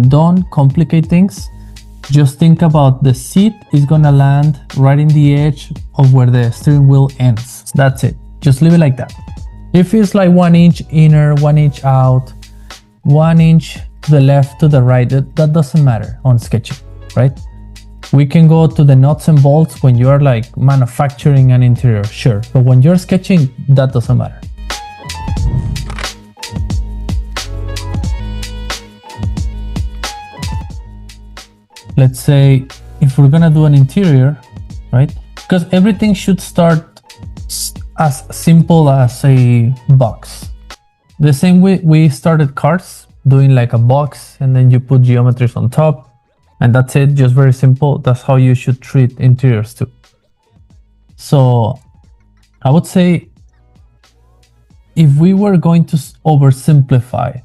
don't complicate things. Just think about the seat is gonna land right in the edge of where the steering wheel ends. That's it. Just leave it like that. If it's like 1 inch inner, 1 inch out, 1 inch to the left, to the right, that doesn't matter on sketching, right? We can go to the nuts and bolts when you're like manufacturing an interior, sure. But when you're sketching, that doesn't matter. Let's say if we're gonna do an interior, right? Because everything should start as simple as a box. The same way we started cars, doing like a box and then you put geometries on top and that's it, just very simple. That's how you should treat interiors too. So I would say if we were going to oversimplify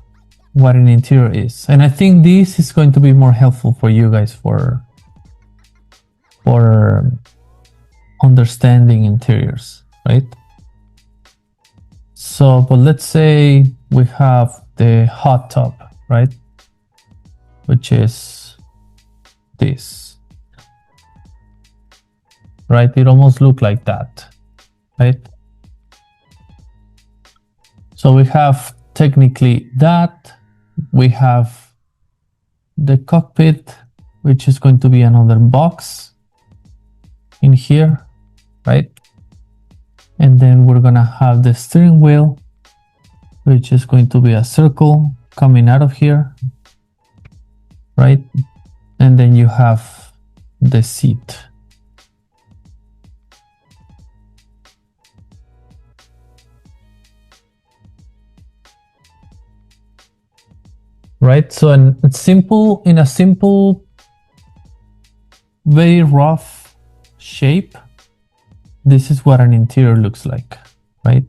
what an interior is, and I think this is going to be more helpful for you guys for understanding interiors, right? So, but let's say we have the hot tub, right? Which is this, right? It almost looks like that, right? So we have technically that. We have the cockpit, which is going to be another box in here, right? And then we're gonna have the steering wheel, which is going to be a circle coming out of here, right? And then you have the seat. Right, so in a simple, very rough shape, this is what an interior looks like, right?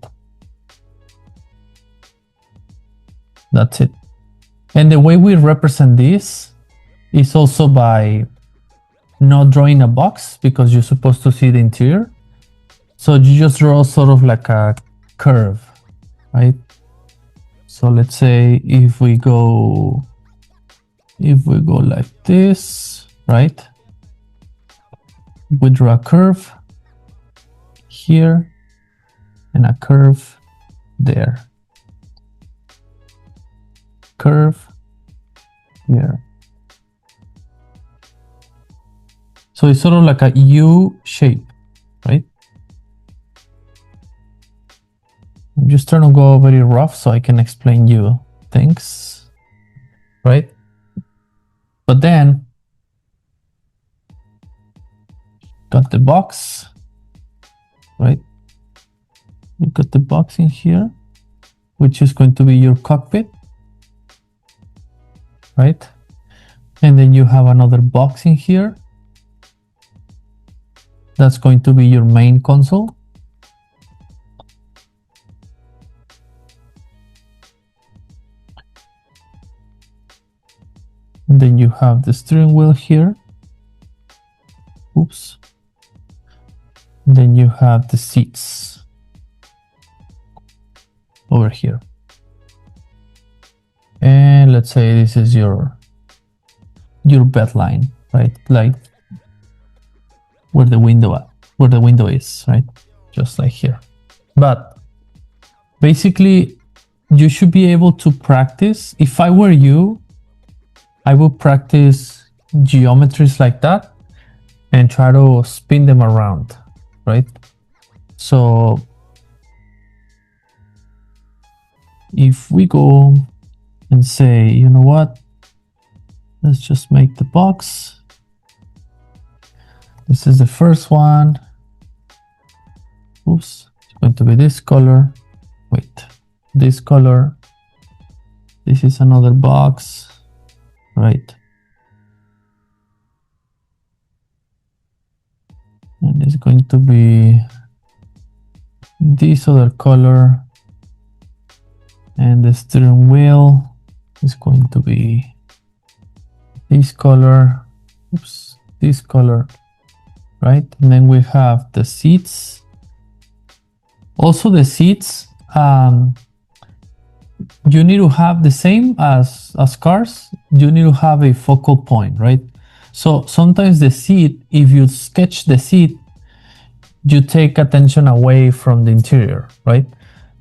That's it. And the way we represent this is also by not drawing a box, because you're supposed to see the interior. So you just draw sort of like a curve, right? So let's say if we go like this, right? We draw a curve here and a curve there. Curve here. So it's sort of like a U shape, right? I'm just trying to go very rough so I can explain you things, right? But then got the box, right? You got the box in here, which is going to be your cockpit, right? And then you have another box in here. That's going to be your main console. And then you have the steering wheel here. Oops. And then you have the seats over here. And let's say this is your bed line, right? Like where the window is, right? Just like here. But basically you should be able to practice. If I were you, I would practice geometries like that and try to spin them around, right? So if we go and say, you know what, let's just make the box. This is the first one. Oops, it's going to be this color. Wait, this color. This is another box. Right, and it's going to be this other color, and the steering wheel is going to be this color. Oops, this color, right? And then we have the seats. Also the seats, you need to have the same as cars. You need to have a focal point, right? So sometimes the seat, if you sketch the seat, you take attention away from the interior, right?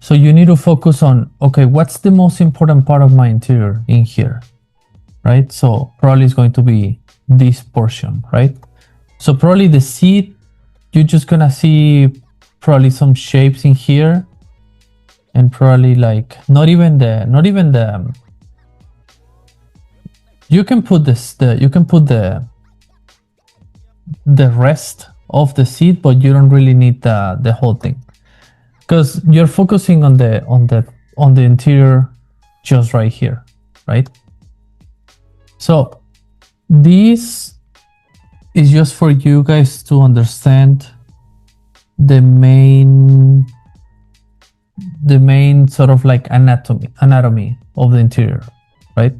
So you need to focus on, okay, what's the most important part of my interior in here, right? So probably it's going to be this portion, right? So probably the seat, you're just gonna see probably some shapes in here, and probably like not even the you can put the rest of the seat, but you don't really need the whole thing, because you're focusing on the interior just right here, right? So this is just for you guys to understand the main sort of like anatomy of the interior, right?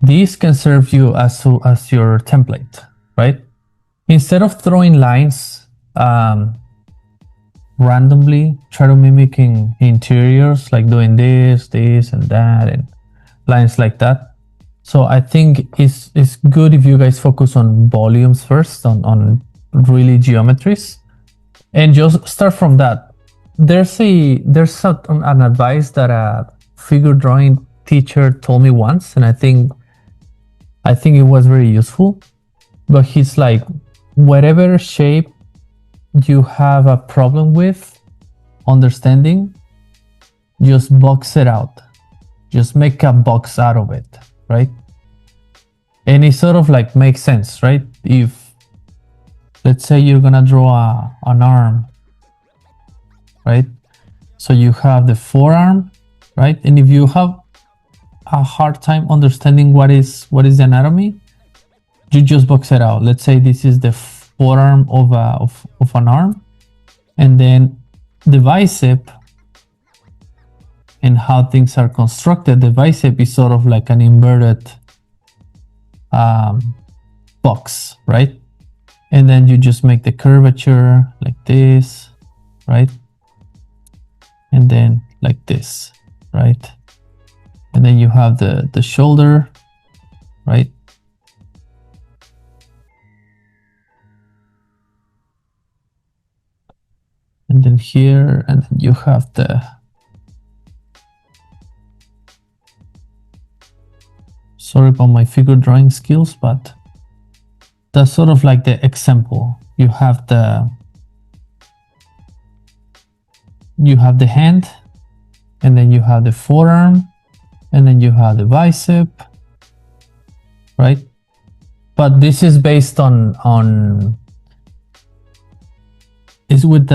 These can serve you as your template, right? Instead of throwing lines randomly, try to mimicking interiors, like doing this and that, and lines like that. So I think it's good if you guys focus on volumes first, on really geometries, and just start from that. There's an advice that a figure drawing teacher told me once, and I think it was very useful. But he's like, whatever shape you have a problem with understanding, just box it out. Just make a box out of it, right? And it sort of like makes sense, right? If, let's say you're gonna draw an arm, right? So you have the forearm, right? And if you have a hard time understanding what is the anatomy, you just box it out. Let's say this is the forearm of an arm, and then the bicep and how things are constructed. The bicep is sort of like an inverted box, right? And then you just make the curvature like this, right? And then like this, right? And then you have the shoulder, right? And then here, and then you have the, sorry about my figure drawing skills, but that's sort of like the example. You have the hand, and then you have the forearm, and then you have the bicep, right? But this is based on is with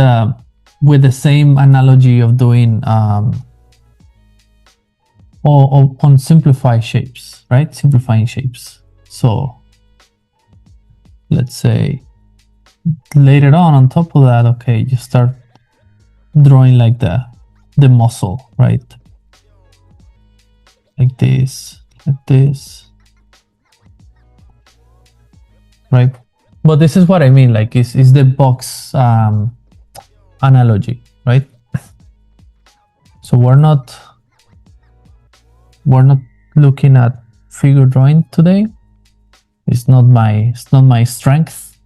the same analogy of doing on simplified shapes, right? Simplifying shapes. So let's say later on top of that, okay, you start drawing like the muscle, right? Like this, right? But this is what I mean, like is the box analogy, right? So we're not looking at figure drawing today. It's not my strength,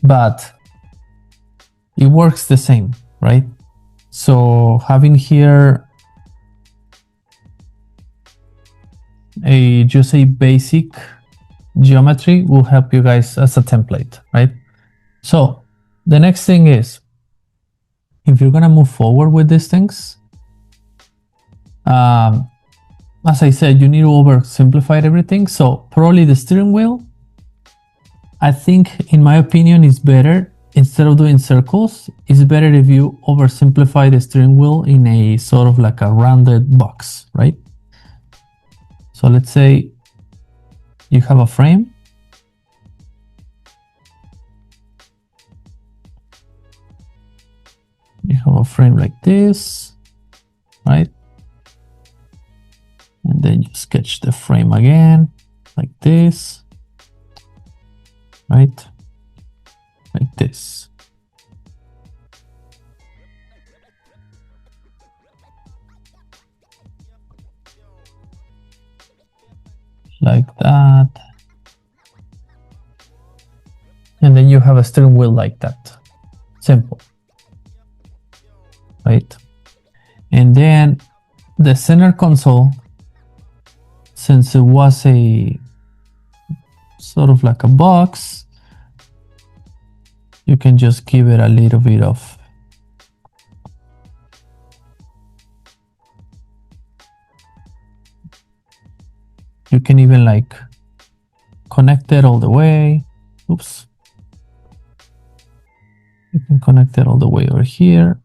but it works the same, right? So having here just a basic geometry will help you guys as a template, right? So the next thing is, if you're gonna move forward with these things, as I said, you need to oversimplify everything. So probably the steering wheel, I think, in my opinion, is better. Instead of doing circles, it's better if you oversimplify the steering wheel in a sort of like a rounded box, right? So let's say you have a frame. You have a frame like this, right? And then you sketch the frame again, like this, right? Like this. like that. And then you have a steering wheel like that. Simple, right? And then the center console, since it was a sort of like a box, you can just give it a little bit of you can even like connect it all the way. Oops. You can connect it all the way over here.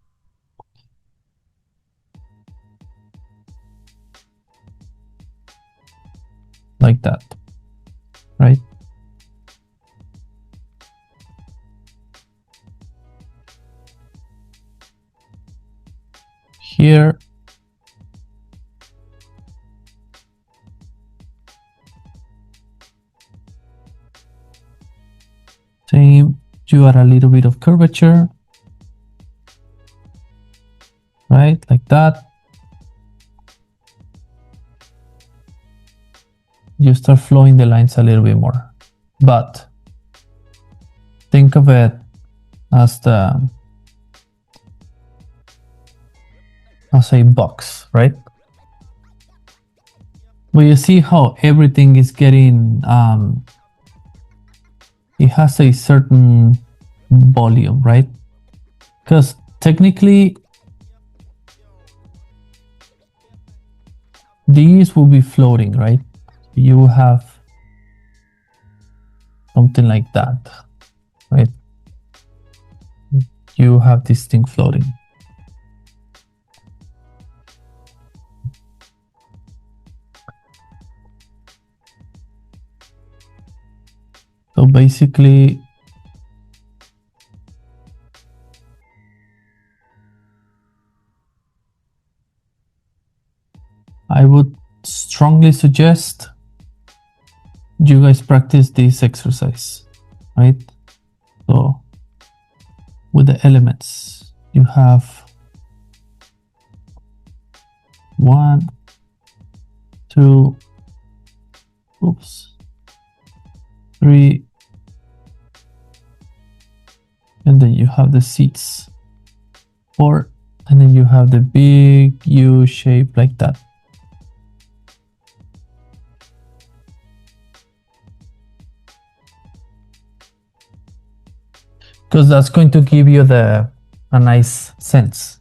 Like that, right? Here, same, you add a little bit of curvature, right? Like that. You start flowing the lines a little bit more, but think of it as a box, right? But you see how everything is getting it has a certain volume, right? Because technically these will be floating, right? You will have something like that, right? You have this thing floating. So basically, I would strongly suggest you guys practice this exercise, right? So with the elements, you have 1, 2, oops, 3, and then you have the seats, 4, and then you have the big U shape like that. Because that's going to give you a nice sense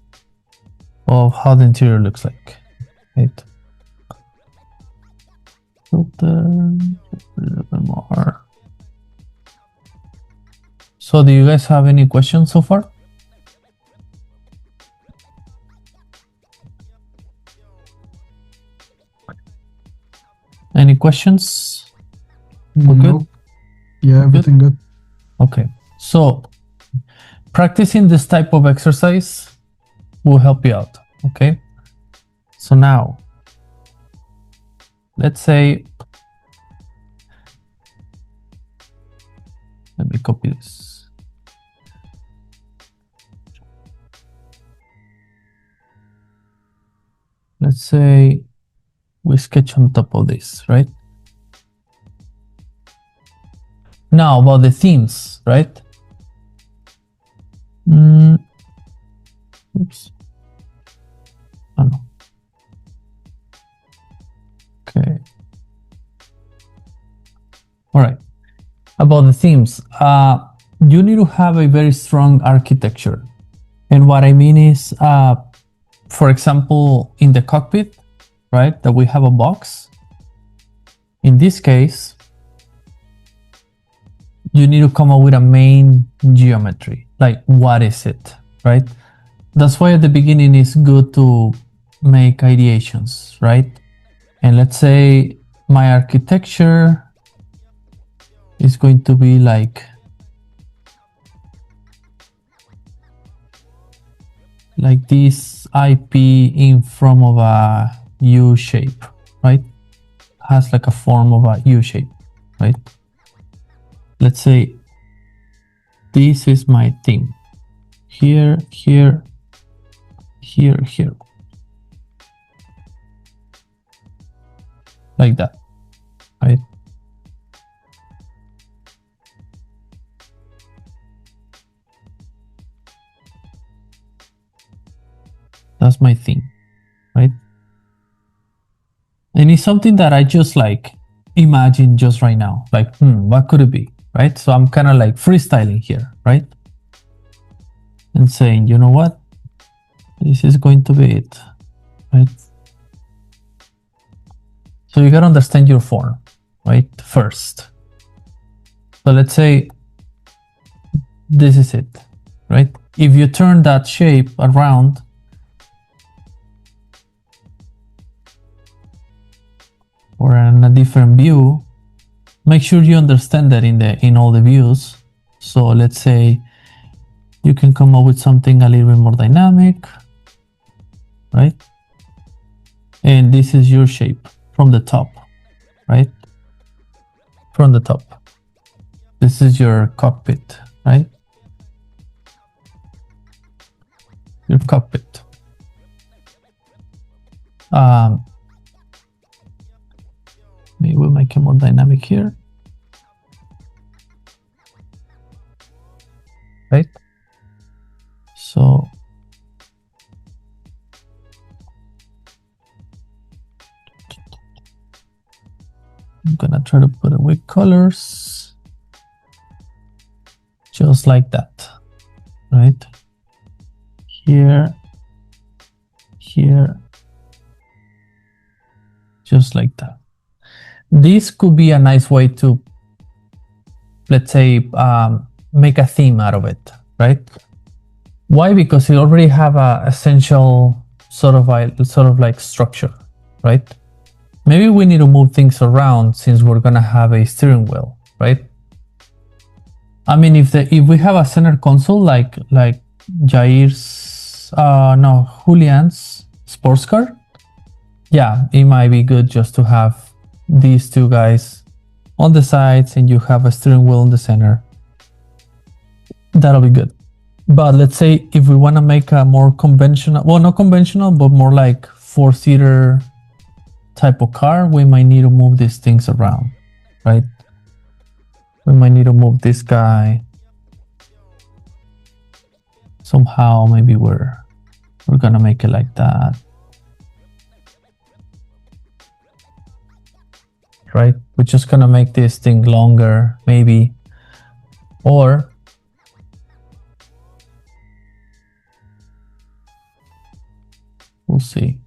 of how the interior looks like, right? Filter a little bit more. So do you guys have any questions so far? Any questions? We're good? Yeah, everything good. Okay, so practicing this type of exercise will help you out, okay? So now, let's say, let me copy this. Let's say we sketch on top of this, right? Now about the themes, right? Oops. Oh no. Okay. All right. About the themes, you need to have a very strong architecture. And what I mean is, for example, in the cockpit, right, that we have a box. In this case, you need to come up with a main geometry. Like, what is it, right? That's why at the beginning it's good to make ideations, right? And let's say my architecture is going to be like this IP in form of a U shape, right? Has like a form of a U shape, right? Let's say this is my theme. Here, here, here, here. Like that. right? That's my theme, right? And it's something that I just like imagine just right now, like, what could it be, right? So I'm kind of like freestyling here, right? And saying, you know what? This is going to be it, right? So you gotta understand your form, right? First. So let's say this is it, right? If you turn that shape around, or in a different view, make sure you understand that in all the views. So let's say you can come up with something a little bit more dynamic, right? And this is your shape from the top, right? From the top. This is your cockpit, right? Your cockpit. Maybe we'll make it more dynamic here, right? So I'm gonna try to put it with colors, just like that, right? Here, here, just like that. This could be a nice way to, let's say, make a theme out of it, right? Why? Because you already have a essential sort of like structure, right? Maybe we need to move things around since we're gonna have a steering wheel, right? I mean, if we have a center console like Jair's, no, Julian's sports car, yeah, it might be good just to have these two guys on the sides and you have a steering wheel in the center. That'll be good. But let's say if we want to make a more conventional, well, not conventional, but more like 4-seater type of car, we might need to move these things around, right? We might need to move this guy somehow. Maybe we're gonna make it like that, right? We're just gonna make this thing longer, maybe, or we'll see.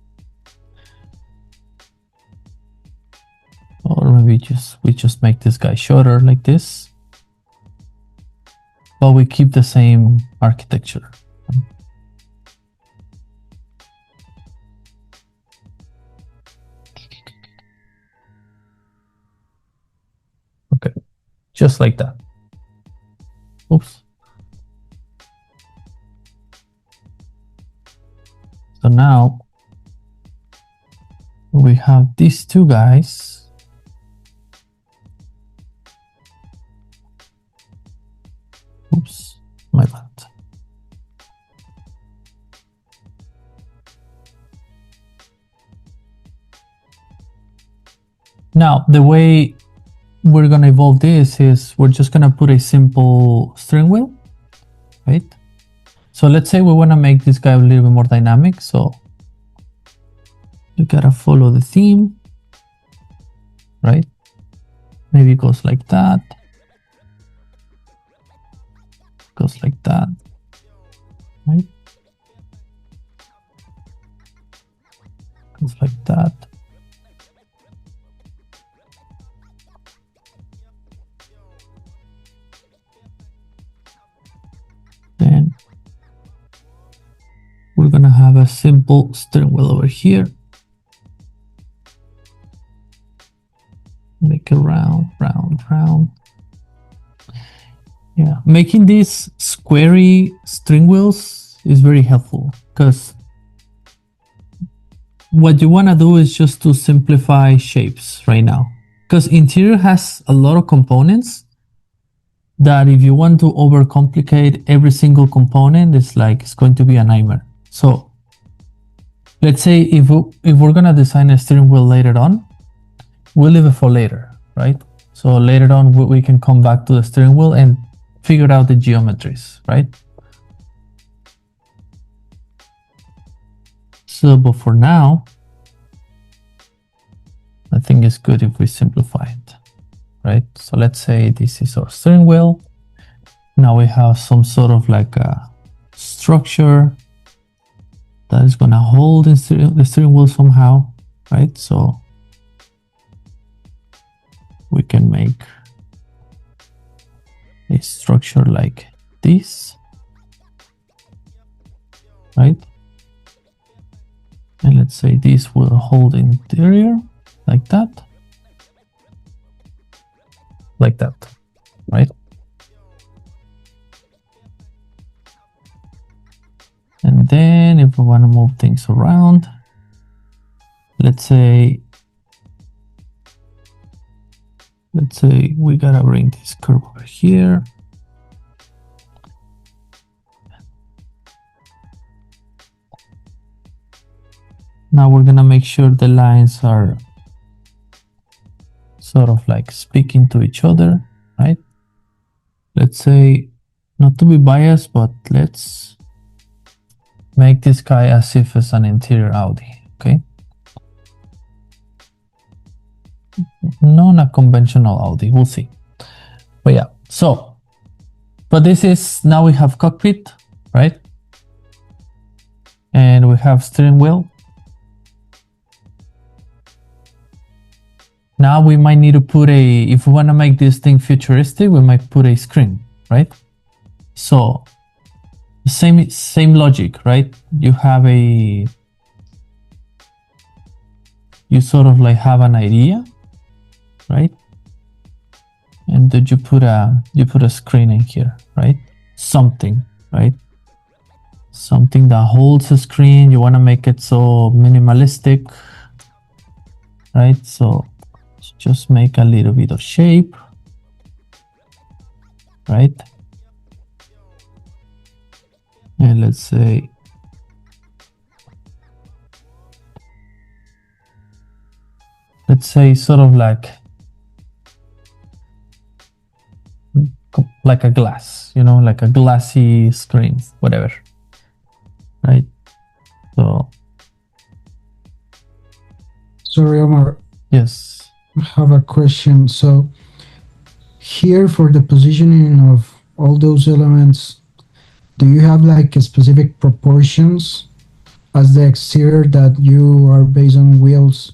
Or maybe we just make this guy shorter like this, but we keep the same architecture. Okay, just like that. Oops. So now we have these two guys. Oops, my bad. Now, the way we're gonna evolve this is we're just gonna put a simple steering wheel, right? So let's say we wanna make this guy a little bit more dynamic. So you gotta follow the theme, right? Maybe it goes like that. Goes like that, right? Goes like that. Then we're gonna have a simple steering wheel over here. Make it round, round, round. Yeah, making these squarey steering wheels is very helpful because what you want to do is just to simplify shapes right now. Because interior has a lot of components that if you want to overcomplicate every single component, it's going to be a nightmare. So let's say if we're gonna design a steering wheel later on, we'll leave it for later. right? So later on, we can come back to the steering wheel and figure out the geometries, right? So, but for now, I think it's good if we simplify it, right? So let's say this is our steering wheel. Now we have some sort of like a structure that is going to hold the steering wheel somehow, right? So we can make a structure like this, right? And let's say this will hold the interior like that, right? And then if we want to move things around, let's say we gotta bring this curve over here. Now we're gonna make sure the lines are sort of like speaking to each other, right? Let's say, not to be biased, but let's make this guy as if it's an interior Audi, okay? Not a conventional Audi, we'll see. But yeah, so, but this is, now we have cockpit, right? And we have steering wheel. Now we might need to put if we want to make this thing futuristic, we might put a screen, right? So same logic, right? You have you sort of like have an idea, right? And then you put a screen in here, right? Something, right? Something that holds a screen. You want to make it so minimalistic, right? So just make a little bit of shape, right? And let's say sort of like a glass, you know, like a glassy screen, whatever, right? So Sorry, Omar. Yes. I have a question. So here for the positioning of all those elements, do you have like a specific proportions as the exterior that you are based on wheels?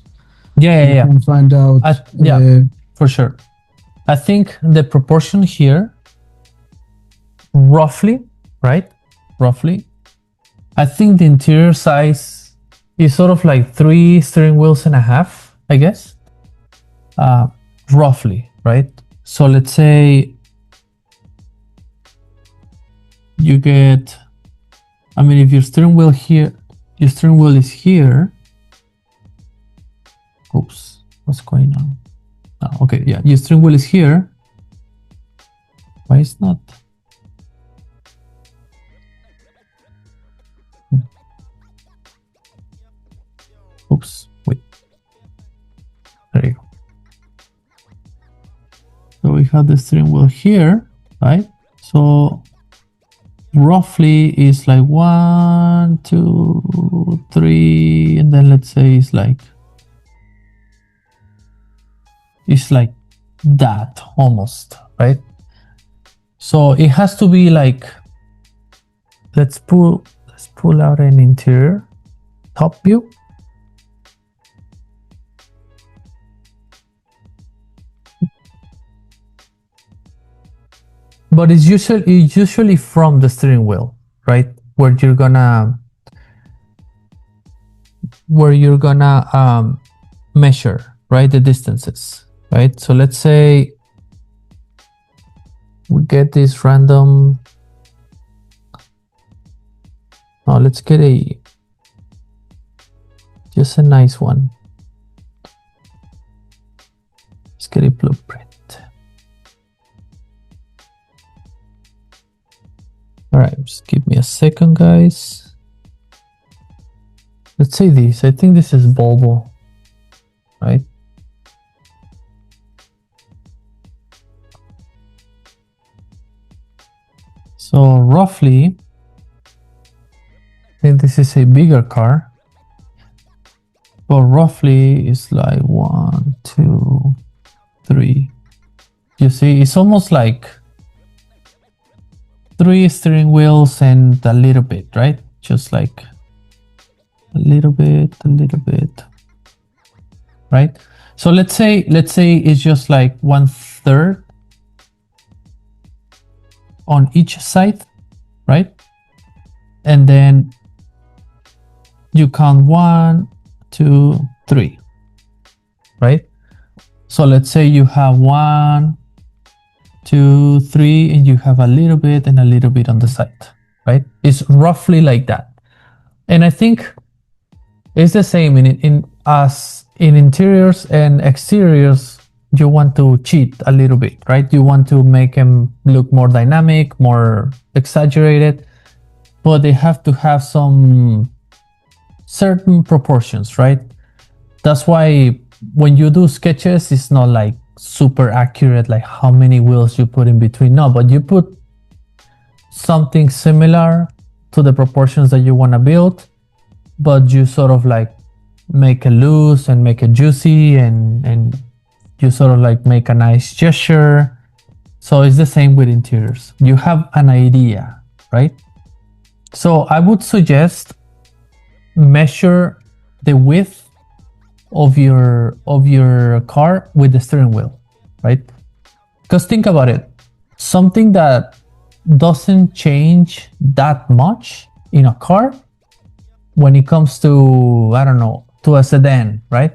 Yeah. Can find out. For sure. I think the proportion here, roughly, right? Roughly, I think the interior size is sort of like 3 steering wheels and a half, I guess. Roughly, right? So let's say you get, I mean, if your steering wheel is here. Oops, what's going on? Oh, okay, yeah, your steering wheel is here. Why is not? Oops, wait. There you go. So we have the steering wheel here, right? So roughly is like 1, 2, 3, and then let's say it's like that almost, right? So it has to be like, let's pull out an interior top view. But it's usually from the steering wheel, right? Where you're gonna measure, right, the distances, right? So let's say we get this random. Oh, let's get just a nice one. Let's get a blueprint. All right, just give me a second, guys. Let's say this. I think this is Volvo, right? So roughly, I think this is a bigger car, but roughly it's like 1, 2, 3. You see, it's almost like 3 steering wheels and a little bit, right? Just like a little bit, right? So let's say it's just like 1/3 on each side, right? And then you count 1, 2, 3, right? So let's say you have 1, 2, 3, and you have a little bit and a little bit on the side, right? It's roughly like that. And I think it's the same in interiors and exteriors. You want to cheat a little bit, right? You want to make them look more dynamic, more exaggerated, but they have to have some certain proportions, right? That's why when you do sketches, it's not like super accurate, like how many wheels you put in between. No, but you put something similar to the proportions that you want to build, but you sort of like make it loose and make it juicy, and you sort of like make a nice gesture. So it's the same with interiors. You have an idea, right? So I would suggest measure the width of your car with the steering wheel, right? Because think about it, something that doesn't change that much in a car when it comes to, I don't know, to a sedan, right,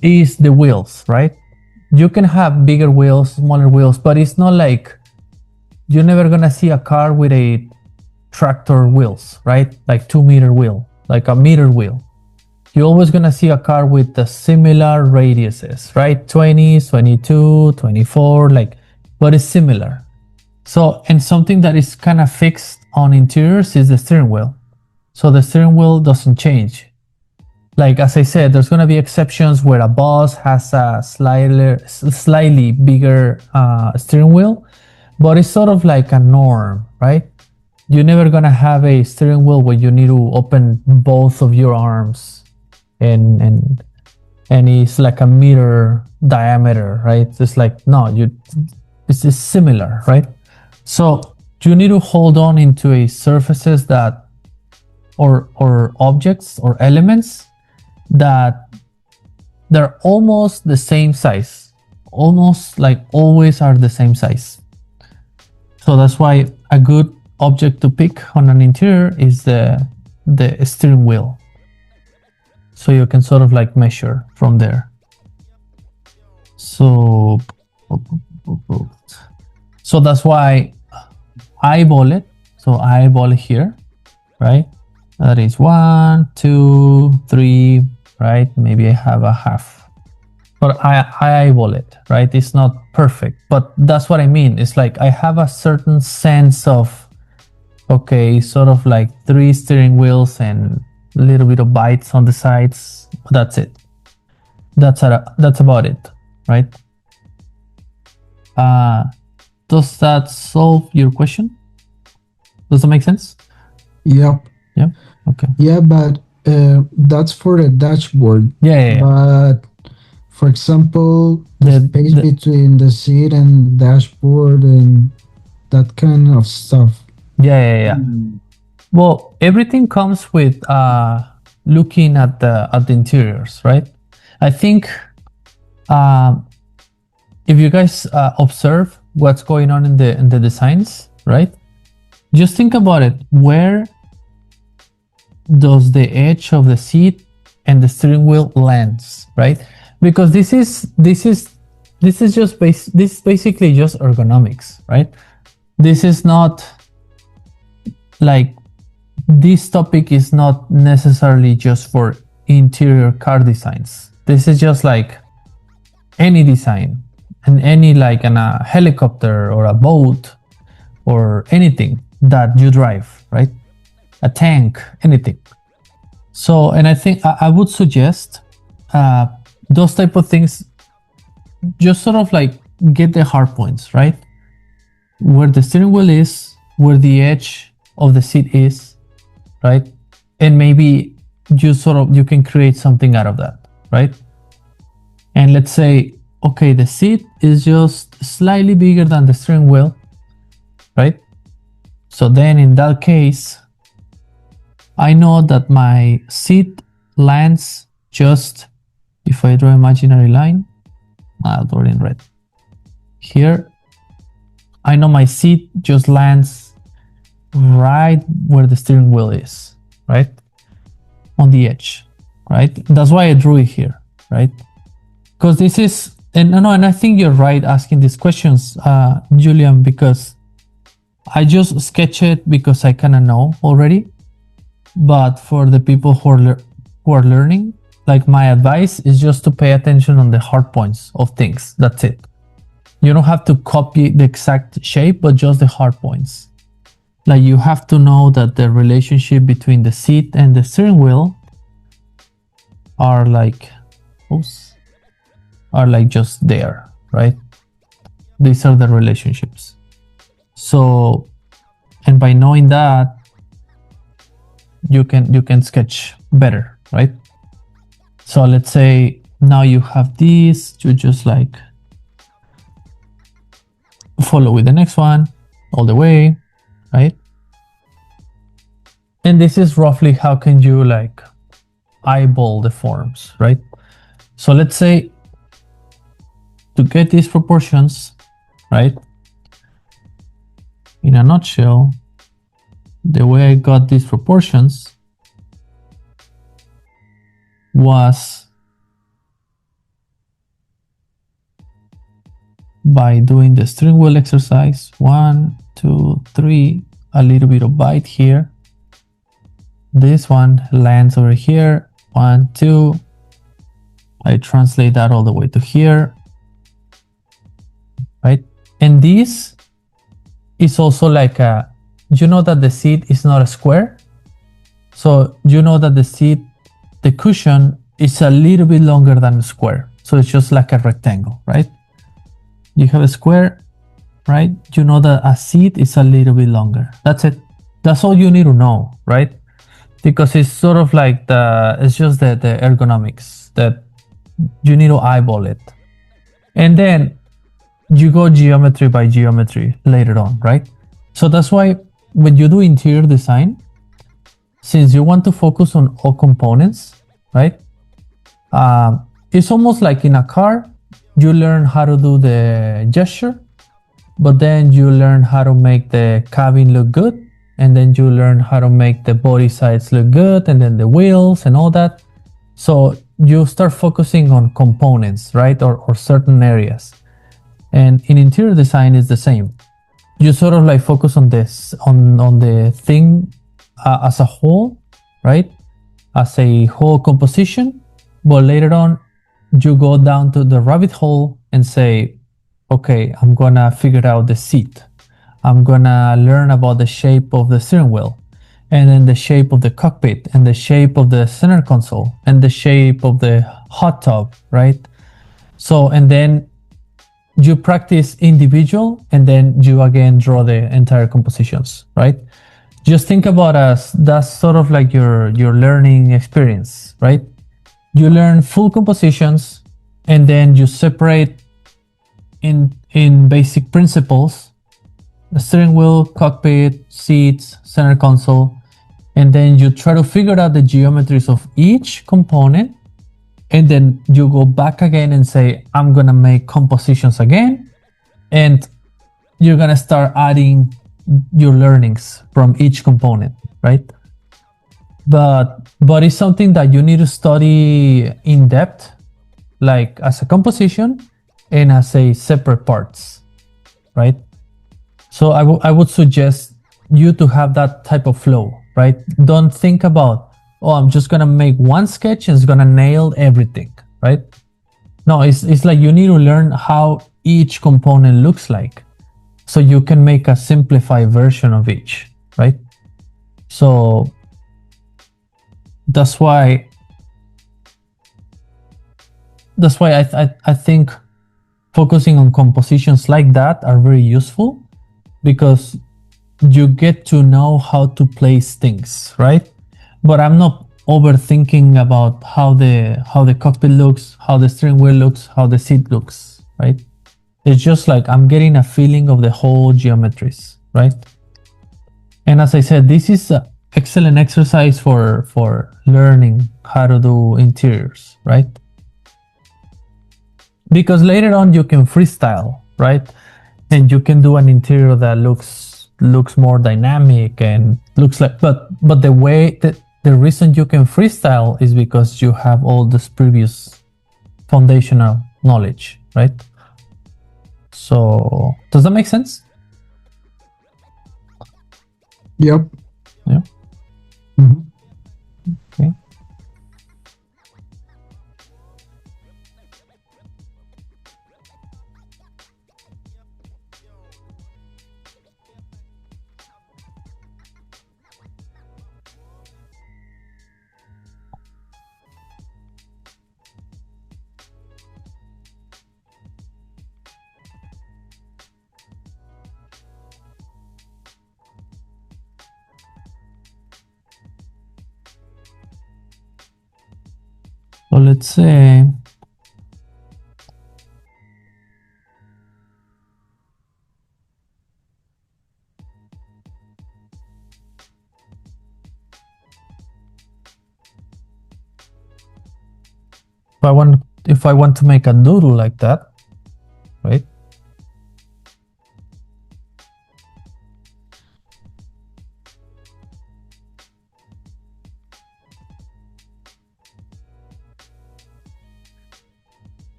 is the wheels, right? You can have bigger wheels, smaller wheels, but it's not like you're never gonna see a car with a tractor wheels, right? Like 2-meter wheel, like a meter wheel. You're always gonna see a car with the similar radiuses, right? 20, 22, 24, like, but it's similar. So, and something that is kind of fixed on interiors is the steering wheel. So the steering wheel doesn't change. Like, as I said, there's gonna be exceptions where a bus has a slightly bigger steering wheel, but it's sort of like a norm, right? You're never gonna have a steering wheel where you need to open both of your arms and it's like a meter diameter, right? It's like, no, it's just similar, right? So you need to hold on into a surfaces that or objects or elements that they're almost the same size, almost like always are the same size. So that's why a good object to pick on an interior is the steering wheel. So you can sort of like measure from there. So that's why eyeball it. So eyeball here, right? That is 1, 2, 3, right? Maybe I have a half, but I eyeball it, right? It's not perfect, but that's what I mean. It's like I have a certain sense of, okay, sort of like 3 steering wheels and a little bit of bites on the sides. That's it. That's about it, right? Does that solve your question? Does that make sense? Yep. Yeah. Okay. Yeah, but that's for the dashboard. Yeah. But for example, the space between the seat and dashboard and that kind of stuff. Yeah. Well, everything comes with looking at the interiors, right? I think if you guys observe what's going on in the designs, right? Just think about it. Where does the edge of the seat and the steering wheel lands, right? Because this is basically just ergonomics, right? This is not like, this topic is not necessarily just for interior car designs. This is just like any design and any, like a helicopter or a boat or anything that you drive, right? A tank, anything. So, and I think I would suggest those type of things, just sort of like get the hard points, right? where the steering wheel is, where the edge of the seat is, right? And maybe you can create something out of that, right? And let's say, okay, the seat is just slightly bigger than the steering wheel, right? So then in that case, I know that my seat lands just, if I draw imaginary line, I'll draw it in red. Here, I know my seat just lands right where the steering wheel is, right? On the edge, right? That's why I drew it here, right? Because this is, and I think you're right asking these questions, Julian, because I just sketch it because I kind of know already. But for the people who are learning, like my advice is just to pay attention on the hard points of things. That's it. You don't have to copy the exact shape, but just the hard points. Like you have to know that the relationship between the seat and the steering wheel are like, just there, right? These are the relationships. So, and by knowing that, you can sketch better, right? So let's say now you have these, you just like follow with the next one all the way, right? And this is roughly how can you like eyeball the forms, right? So let's say to get these proportions, right? In a nutshell, the way I got these proportions was by doing the steering wheel exercise. 1, 2, 3, a little bit of bite here. This one lands over here. 1, 2. I translate that all the way to here, right? And this is also like a, you know that the seat is not a square. So you know that the seat, the cushion is a little bit longer than a square. So it's just like a rectangle, right? You have a square, right? You know that a seat is a little bit longer. That's it. That's all you need to know, right? Because it's sort of like it's just the ergonomics that you need to eyeball it. And then you go geometry by geometry later on, right? So that's why when you do interior design, since you want to focus on all components, right? It's almost like in a car, you learn how to do the gesture, but then you learn how to make the cabin look good, and then you learn how to make the body sides look good, and then the wheels and all that. So you start focusing on components, right? Or certain areas. And in interior design is the same. You sort of like focus on this, on the thing as a whole, right? As a whole composition, but later on you go down to the rabbit hole and say, okay, I'm gonna figure out the seat. I'm gonna learn about the shape of the steering wheel, and then the shape of the cockpit, and the shape of the center console, and the shape of the hot tub, right? So, and then you practice individual, and then you again draw the entire compositions, right? Just think about that's sort of like your learning experience, right? You learn full compositions, and then you separate in basic principles, the steering wheel, cockpit, seats, center console, and then you try to figure out the geometries of each component. And then you go back again and say, I'm gonna make compositions again. And you're gonna start adding your learnings from each component, right? But it's something that you need to study in depth, like as a composition and as a separate parts, right? So I would suggest you to have that type of flow, right? Don't think about, oh, I'm just gonna make one sketch and it's gonna nail everything, right? No, it's like you need to learn how each component looks like, so you can make a simplified version of each, right? So that's why I think focusing on compositions like that are very useful, because you get to know how to place things, right? But I'm not overthinking about how the cockpit looks, how the steering wheel looks, how the seat looks, right? It's just like I'm getting a feeling of the whole geometries, right? And as I said, this is an excellent exercise for learning how to do interiors, right? Because later on you can freestyle, right? And you can do an interior that looks more dynamic and looks like, but the way that the reason you can freestyle is because you have all this previous foundational knowledge, right? So does that make sense? Yep. Yeah. Mhm. Okay. So let's say if I want to make a doodle like that, right?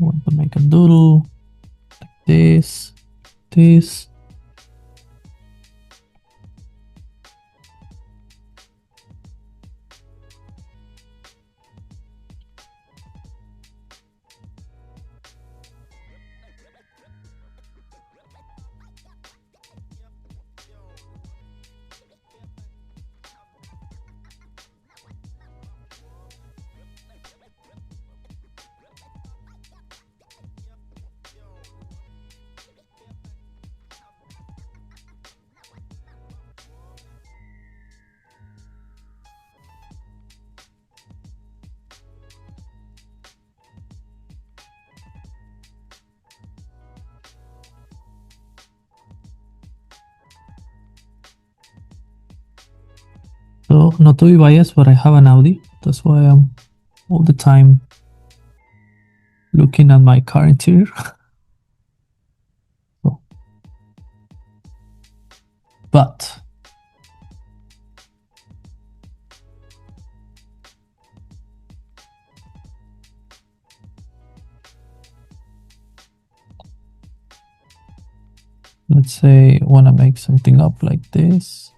I want to make a doodle like this. So not to be biased, but I have an Audi. That's why I'm all the time looking at my car interior. So, but let's say I want to make something up like this.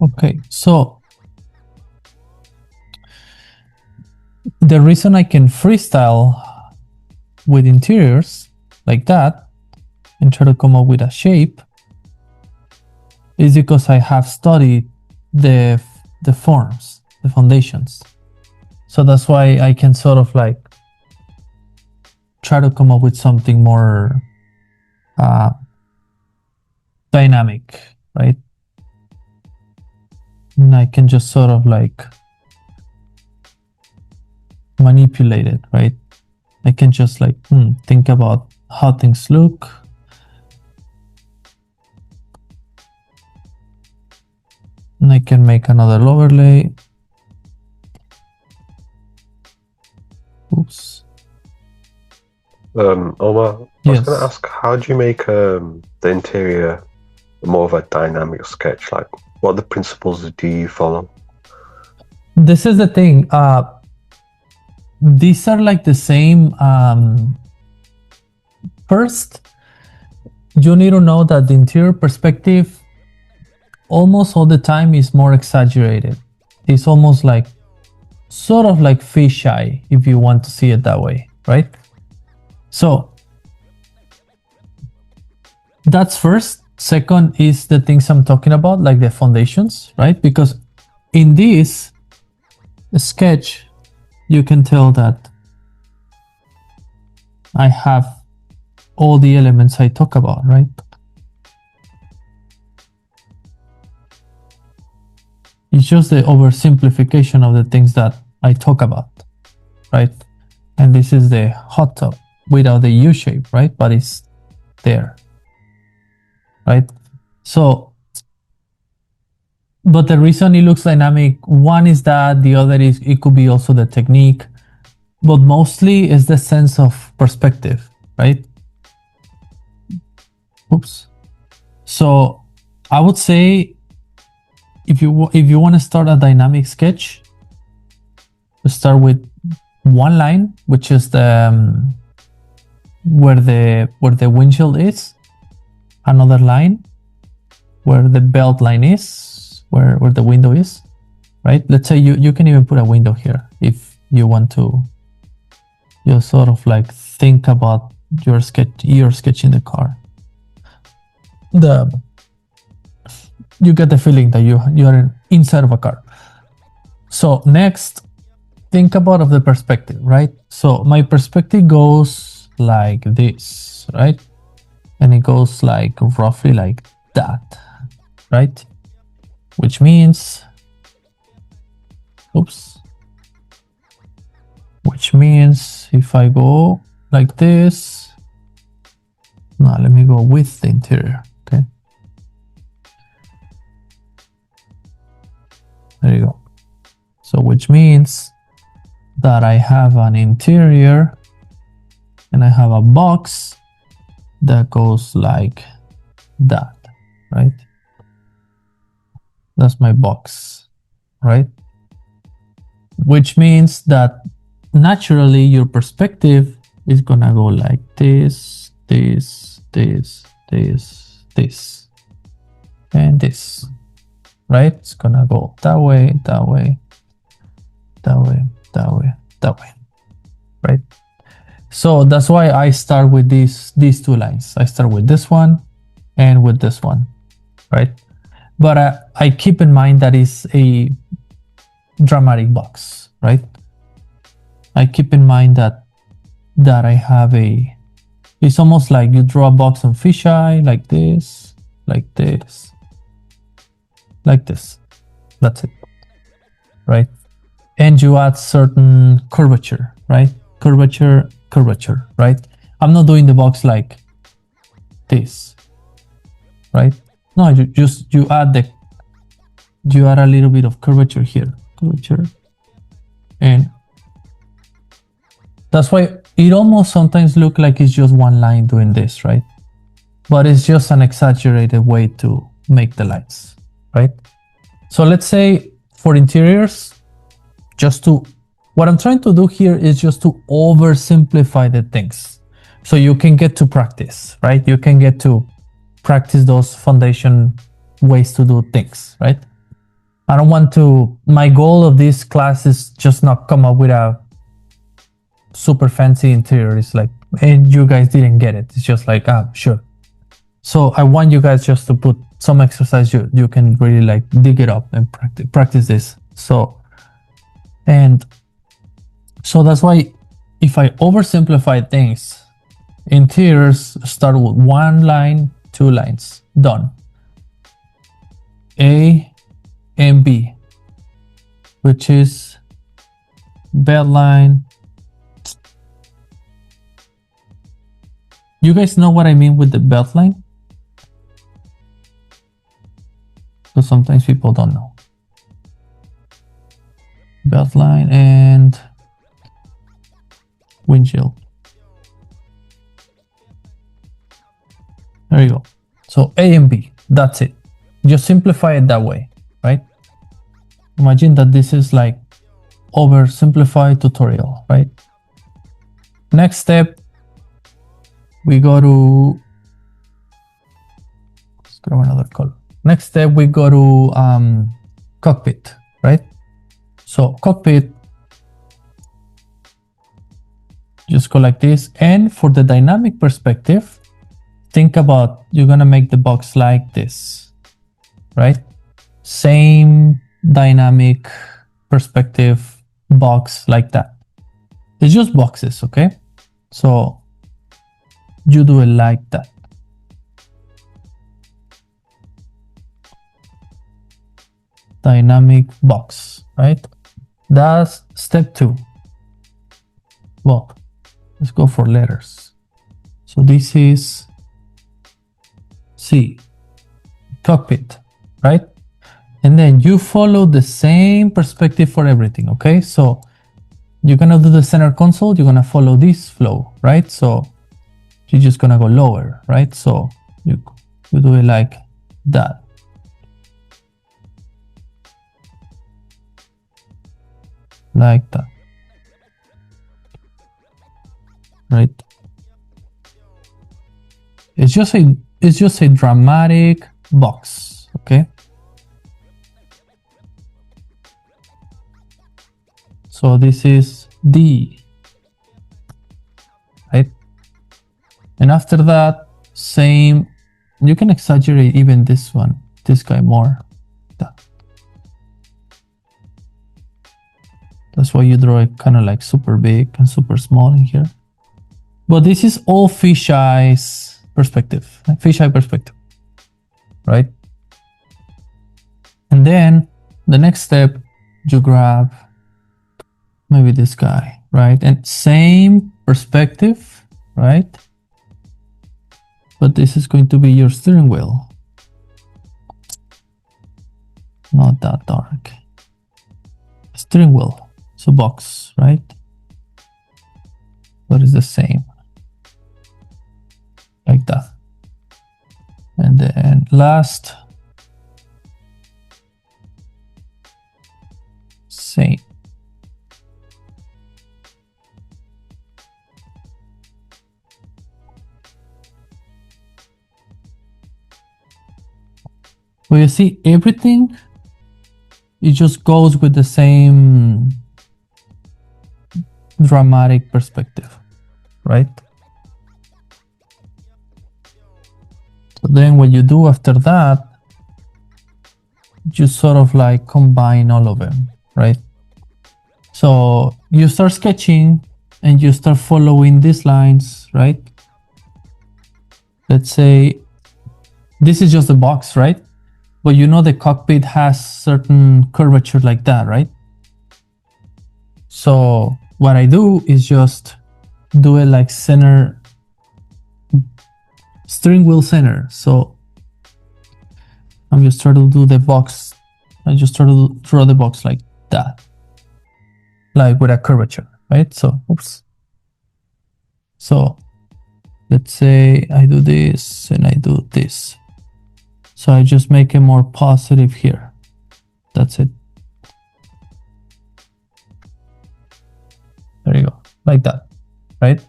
Okay, so the reason I can freestyle with interiors like that and try to come up with a shape is because I have studied the forms, the foundations. So that's why I can sort of like try to come up with something more dynamic, right? And I can just sort of like manipulate it, right? I can just like think about how things look. And I can make another overlay. Oops. Omar, I was Yes. going to ask, how do you make the interior more of a dynamic sketch? Like, what the principles do you follow? This is the thing. These are like the same. First, you need to know that the interior perspective almost all the time is more exaggerated. It's almost like sort of like fisheye, if you want to see it that way, right? So that's first. Second is the things I'm talking about, like the foundations, right? Because in this sketch, you can tell that I have all the elements I talk about, right? It's just the oversimplification of the things that I talk about, right? And this is the hot tub without the U shape, right? But it's there, right? So, but the reason it looks dynamic, one is that, the other is it could be also the technique, but mostly is the sense of perspective, right? Oops. So I would say if you want to start a dynamic sketch, start with one line, which is the where the windshield is, another line where the belt line is, where the window is, right? Let's say you can even put a window here if you want to. You sort of like think about your sketch. You're sketching the car. You get the feeling that you are inside of a car. So next, think about of the perspective, right? So my perspective goes like this, right? And it goes like roughly like that, right? Which means, oops. Which means if I go like this, now let me go with the interior, okay? There you go. So which means that I have an interior and I have a box that goes like that, right? That's my box, right? Which means that naturally your perspective is gonna go like this, this, this, this, this, and this, right? It's gonna go that way, that way, that way, that way, that way, right? So that's why I start with these two lines. I start with this one and with this one, right? But I keep in mind that is a dramatic box, right? I keep in mind that I have a, it's almost like you draw a box on fisheye like this, like this, like this. That's it, right? And you add certain curvature, right? Curvature, right? I'm not doing the box like this, right? No, you add a little bit of curvature here, curvature, and that's why it almost sometimes look like it's just one line doing this, right? But it's just an exaggerated way to make the lines, right? So let's say for interiors, what I'm trying to do here is just to oversimplify the things so you can get to practice, right? You can get to practice those foundation ways to do things, right? I don't want to, my goal of this class is just not come up with a super fancy interior. It's like, and you guys didn't get it. It's just like, sure. So I want you guys just to put some exercise you can really like dig it up and practice this. So that's why if I oversimplify things, interiors start with one line, two lines, done. A and B, which is belt line. You guys know what I mean with the belt line? So sometimes people don't know. Belt line and windshield. There you go. So A and B, that's it. Just simplify it that way, right? Imagine that this is like oversimplified tutorial, right? Next step, we go to, let's grab another color. Next step, we go to cockpit, right? So cockpit, just go like this. And for the dynamic perspective, think about, you're gonna make the box like this, right? Same dynamic perspective box like that. It's just boxes, okay? So you do it like that. Dynamic box, right? That's step 2. Well, let's go for letters. So this is C, cockpit, right? And then you follow the same perspective for everything, okay? So you're gonna do the center console, you're gonna follow this flow, right? So you're just gonna go lower, right? So you do it like that. Like that. Right? It's just a dramatic box, okay? So this is D, right? And after that, same, you can exaggerate even this one, this guy more. That's why you draw it kind of like super big and super small in here. But this is all fisheye's perspective, like fisheye perspective, right? And then the next step, you grab maybe this guy, right? And same perspective, right? But this is going to be your steering wheel. Not that dark. Steering wheel. It's a box, right? But it's the same. Like that. And then last, same. Well, you see, everything, it just goes with the same dramatic perspective, right? So then what you do after that, you sort of like combine all of them, right? So you start sketching and you start following these lines, right? Let's say this is just a box, right? But you know the cockpit has certain curvature like that, right? So what I do is just do it like center, steering wheel center. So I'm just trying to do the box. I just try to draw the box like that, like with a curvature, right? So, oops. So let's say I do this and I do this. So I just make it more positive here. That's it. There you go, like that, right?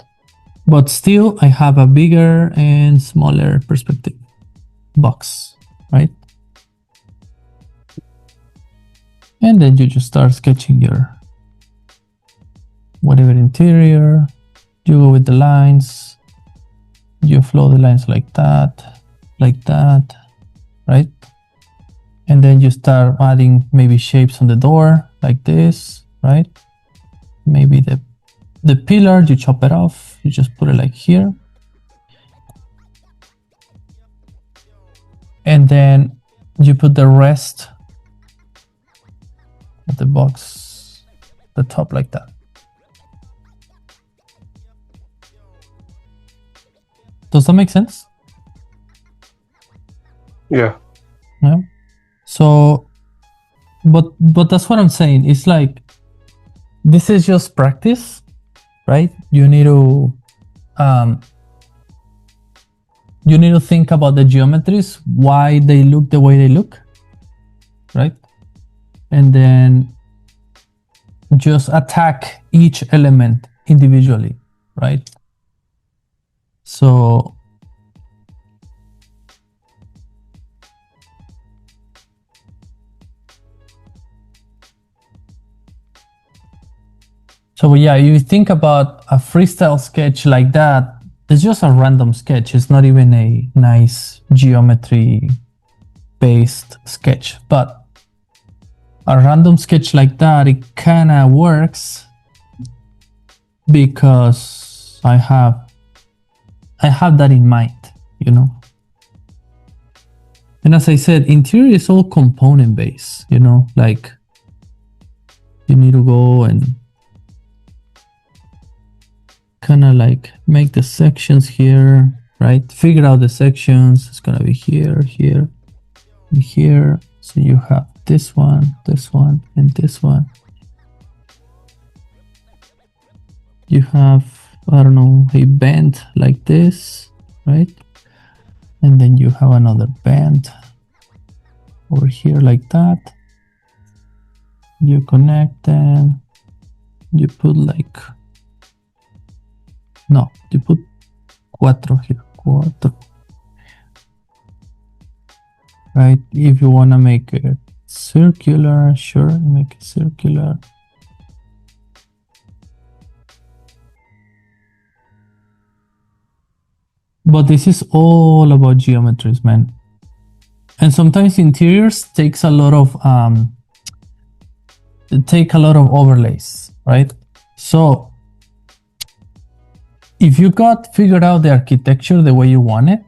But still I have a bigger and smaller perspective box, right? And then you just start sketching your whatever interior. You go with the lines. You flow the lines like that, right? And then you start adding maybe shapes on the door like this, right? Maybe the pillar, you chop it off, you just put it like here. And then you put the rest of the box, the top like that. Does that make sense? Yeah. Yeah. So, but that's what I'm saying. It's like, this is just practice, right? You need to you need to think about the geometries, why they look the way they look, right? And then just attack each element individually, right? So yeah, you think about a freestyle sketch like that, it's just a random sketch. It's not even a nice geometry based sketch, but a random sketch like that, it kind of works because I have that in mind, you know. And as I said, interior is all component based, you know, like you need to go and kind of like make the sections here, right? Figure out the sections. It's gonna be here, here, and here. So you have this one, and this one. You have, I don't know, a band like this, right? And then you have another band over here like that. You connect them. You put like, no, you put cuatro here, cuatro. Right? If you want to make it circular, sure, make it circular. But this is all about geometries, man. And sometimes interiors takes a lot of overlays, right? So if you got figured out the architecture the way you want it,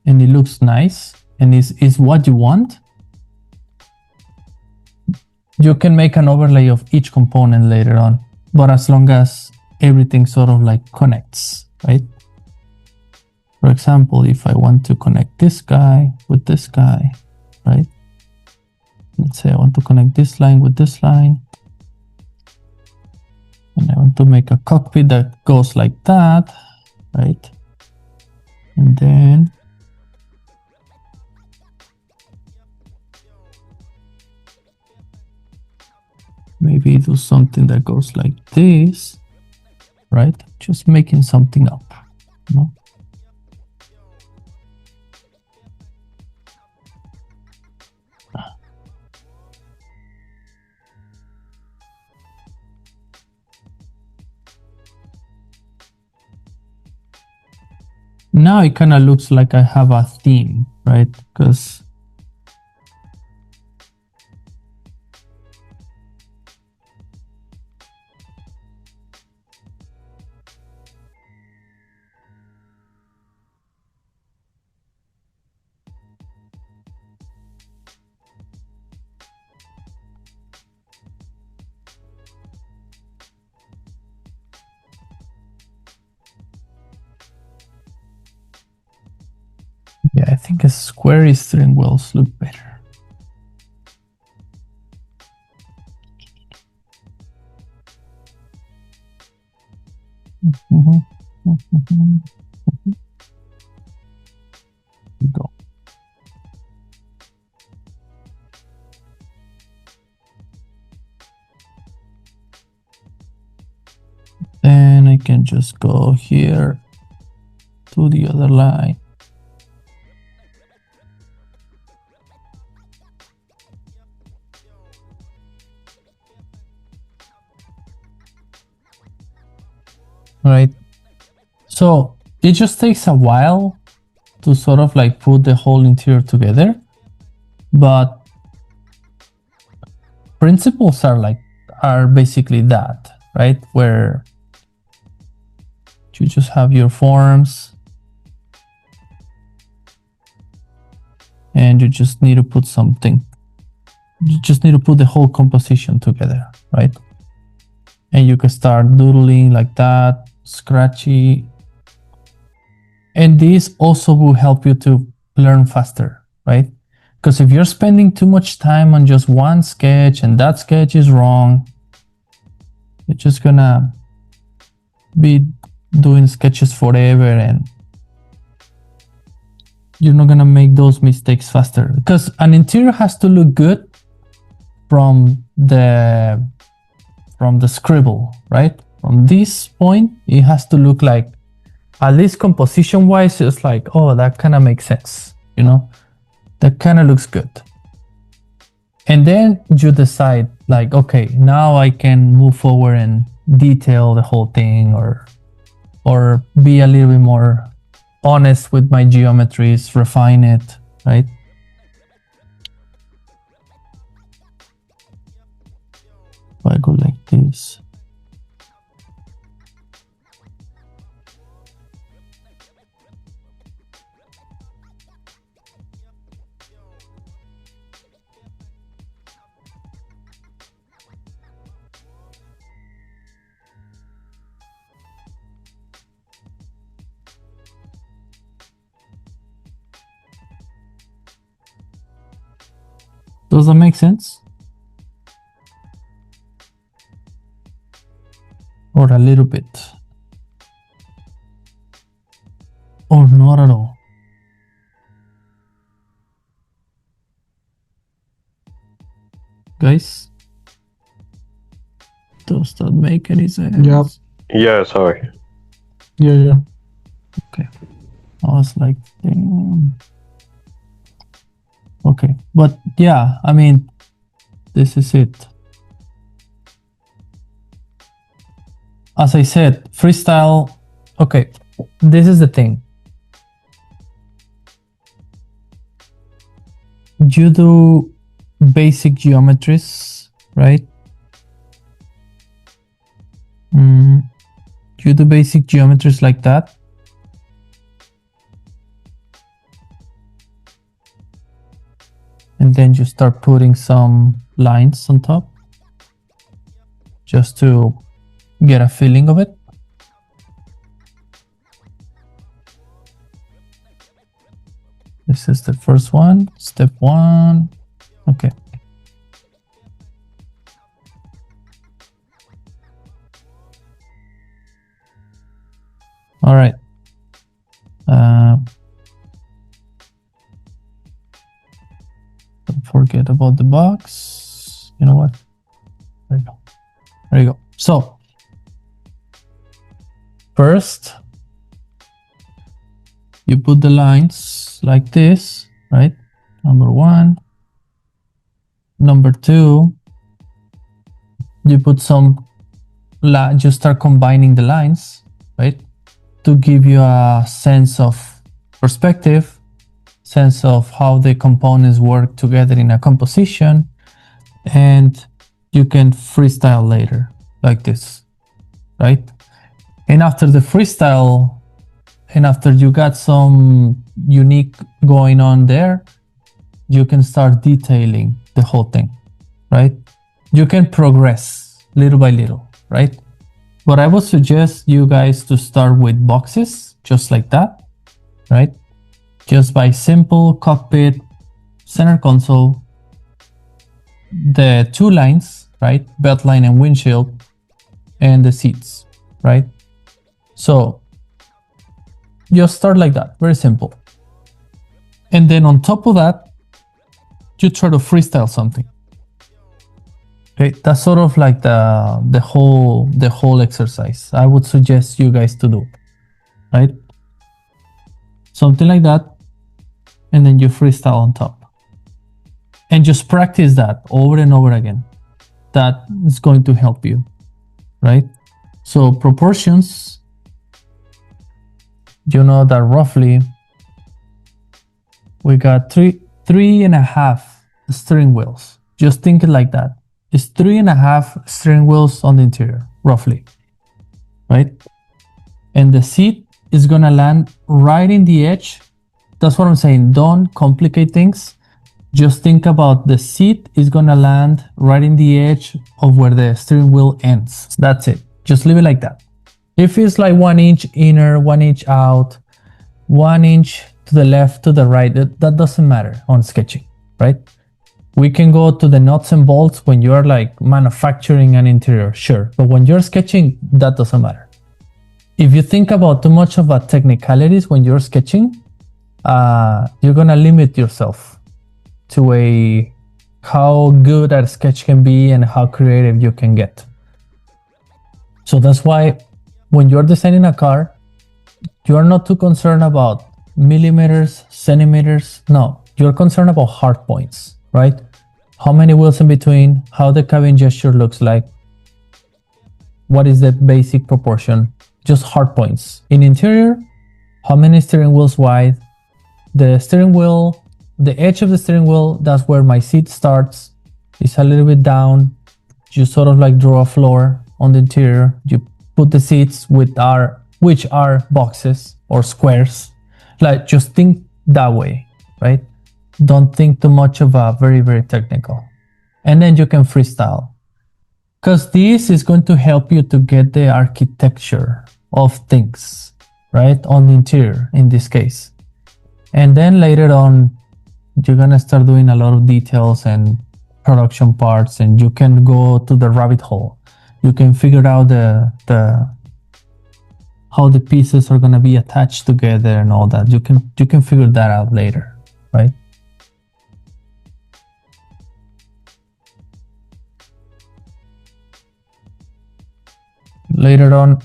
and it looks nice, and is what you want, you can make an overlay of each component later on. But as long as everything sort of like connects, right? For example, if I want to connect this guy with this guy, right? Let's say I want to connect this line with this line. And I want to make a cockpit that goes like that, right? And then maybe do something that goes like this, right? Just making something up, you know? Now it kind of looks like I have a theme, right? Because yeah, I think a square steering wheels look better. You go. Then I can just go here to the other line. Right. So it just takes a while to sort of like put the whole interior together, but principles are basically that, right? Where you just have your forms and you just need to put something. You just need to put the whole composition together, right? And you can start doodling like that, scratchy. And this also will help you to learn faster, right? Because if you're spending too much time on just one sketch and that sketch is wrong, you're just gonna be doing sketches forever and you're not gonna make those mistakes faster, because an interior has to look good from the scribble, right? From this point, it has to look like, at least composition wise, it's like, oh, that kind of makes sense, you know, that kind of looks good. And then you decide like, okay, now I can move forward and detail the whole thing, or be a little bit more honest with my geometries, refine it, right? If I go like this. Does that make sense? Or a little bit? Or not at all? Guys? Does that make any sense? Yep. Yeah, sorry. Yeah. Okay. I was like, damn. Okay, but yeah, I mean, this is it. As I said, freestyle. Okay, this is the thing. You do basic geometries, right? You do basic geometries like that. And then you start putting some lines on top just to get a feeling of it. This is the first one, step one. Okay. All right. Don't forget about the box. You know what? There you go. There you go. So first, you put the lines like this, right? Number one. Number two, you put some, you start combining the lines, right? To give you a sense of perspective, sense of how the components work together in a composition, and you can freestyle later like this, right? And after the freestyle, and after you got some unique going on there, you can start detailing the whole thing, right? You can progress little by little, right? But I would suggest you guys to start with boxes, just like that, right? Just by simple cockpit, center console, the two lines, right? Belt line and windshield, and the seats, right? So just start like that, very simple. And then on top of that, you try to freestyle something. Okay, that's sort of like the whole exercise I would suggest you guys to do, right? Something like that, and then you freestyle on top. And just practice that over and over again. That is going to help you, right? So proportions, you know that roughly we got three and a half steering wheels. Just think it like that. It's 3.5 steering wheels on the interior, roughly, right? And the seat is gonna land right in the edge. That's what I'm saying. Don't complicate things. Just think about the seat is gonna land right in the edge of where the steering wheel ends. That's it. Just leave it like that. If it's like 1 inch inner, 1 inch out, 1 inch to the left, to the right, that doesn't matter on sketching, right? We can go to the nuts and bolts when you're like manufacturing an interior, sure. But when you're sketching, that doesn't matter. If you think about too much about technicalities when you're sketching, you're gonna limit yourself to how good a sketch can be and how creative you can get. So that's why when you're designing a car, you are not too concerned about millimeters, centimeters. No, you're concerned about hard points, right? How many wheels in between, how the cabin gesture looks like, what is the basic proportion, just hard points. In interior, how many steering wheels wide, the steering wheel, the edge of the steering wheel, that's where my seat starts. It's a little bit down. You sort of like draw a floor on the interior. You put the seats which are boxes or squares. Like just think that way, right? Don't think too much of a very, very technical. And then you can freestyle. Because this is going to help you to get the architecture of things, right? On the interior in this case. And then later on, you're gonna start doing a lot of details and production parts, and you can go to the rabbit hole. You can figure out how the pieces are gonna be attached together and all that. You can figure that out later, right? Later on,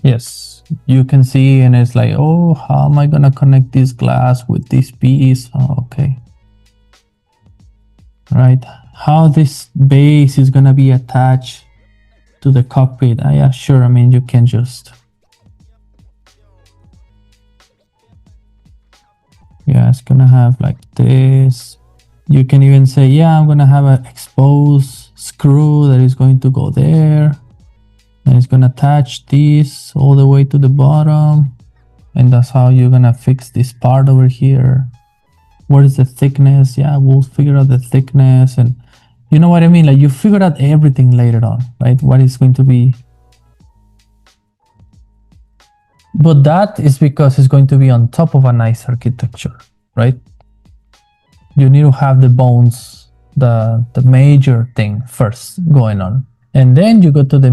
yes, you can see, and it's like, oh, how am I gonna connect this glass with this piece? Oh, okay. Right, how this base is gonna be attached to the cockpit. Yeah, sure. I mean, you can just, yeah, it's gonna have like this. You can even say, yeah, I'm gonna have an exposed screw that is going to go there, and it's gonna attach this all the way to the bottom, and that's how you're gonna fix this part over here. What is the thickness? Yeah, we'll figure out the thickness, and you know what I mean? Like you figure out everything later on, right? What is going to be. But that is because it's going to be on top of a nice architecture, right? You need to have the bones, the major thing first going on. And then you go to the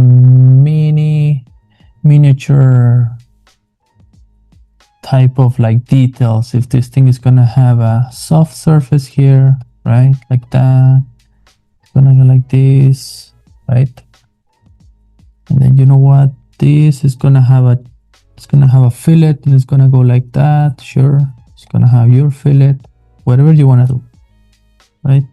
miniature type of like details. If this thing is gonna have a soft surface here, right? Like that. It's gonna go like this, right? And then you know what? This is gonna have a fillet, and it's gonna go like that. Sure, it's gonna have your fillet, whatever you wanna do, right?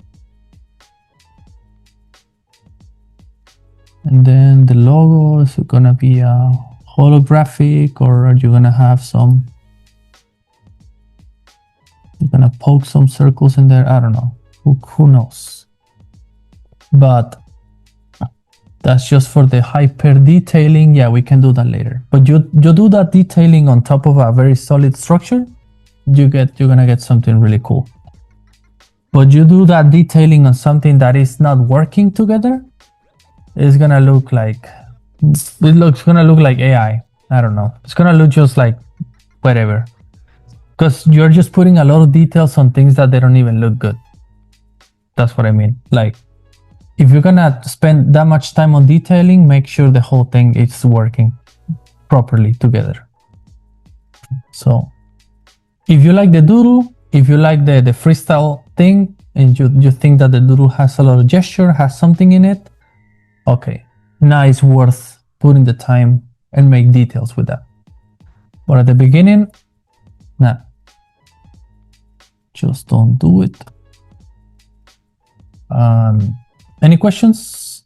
And then the logo is gonna be a holographic, or are you gonna have some? You're gonna poke some circles in there. I don't know. Who knows? But that's just for the hyper detailing. Yeah, we can do that later. But you do that detailing on top of a very solid structure, you're gonna get something really cool. But you do that detailing on something that is not working together, it's gonna look like AI. I don't know. It's gonna look just like whatever. Because you're just putting a lot of details on things that they don't even look good. That's what I mean. Like, if you're gonna spend that much time on detailing, make sure the whole thing is working properly together. So, if you like the doodle, if you like the freestyle thing, and you think that the doodle has a lot of gesture, has something in it, okay, now it's worth putting the time and make details with that. But at the beginning, nah, just don't do it. Any questions?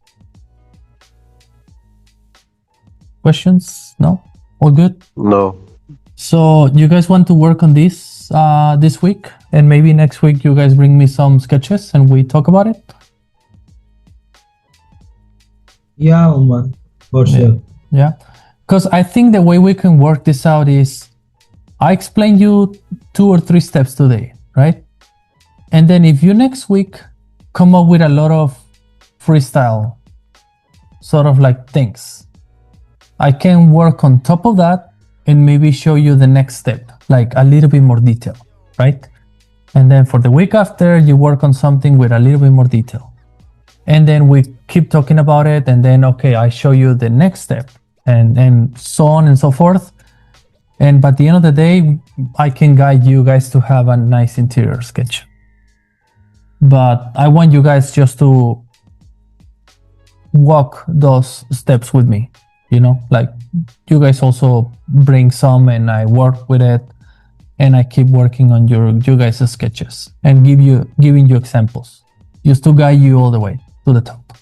No? All good? No. So you guys want to work on this this week, and maybe next week you guys bring me some sketches and we talk about it? Yeah, man, for sure. Yeah, because I think the way we can work this out is I explained you 2 or 3 steps today, right? And then if you next week come up with a lot of freestyle sort of like things, I can work on top of that and maybe show you the next step, like a little bit more detail, right? And then for the week after, you work on something with a little bit more detail. And then we keep talking about it, and then, okay, I show you the next step, and so on and so forth. And by the end of the day, I can guide you guys to have a nice interior sketch. But I want you guys just to walk those steps with me, you know, like you guys also bring some and I work with it and I keep working on you guys' sketches and giving you examples just to guide you all the way to the top.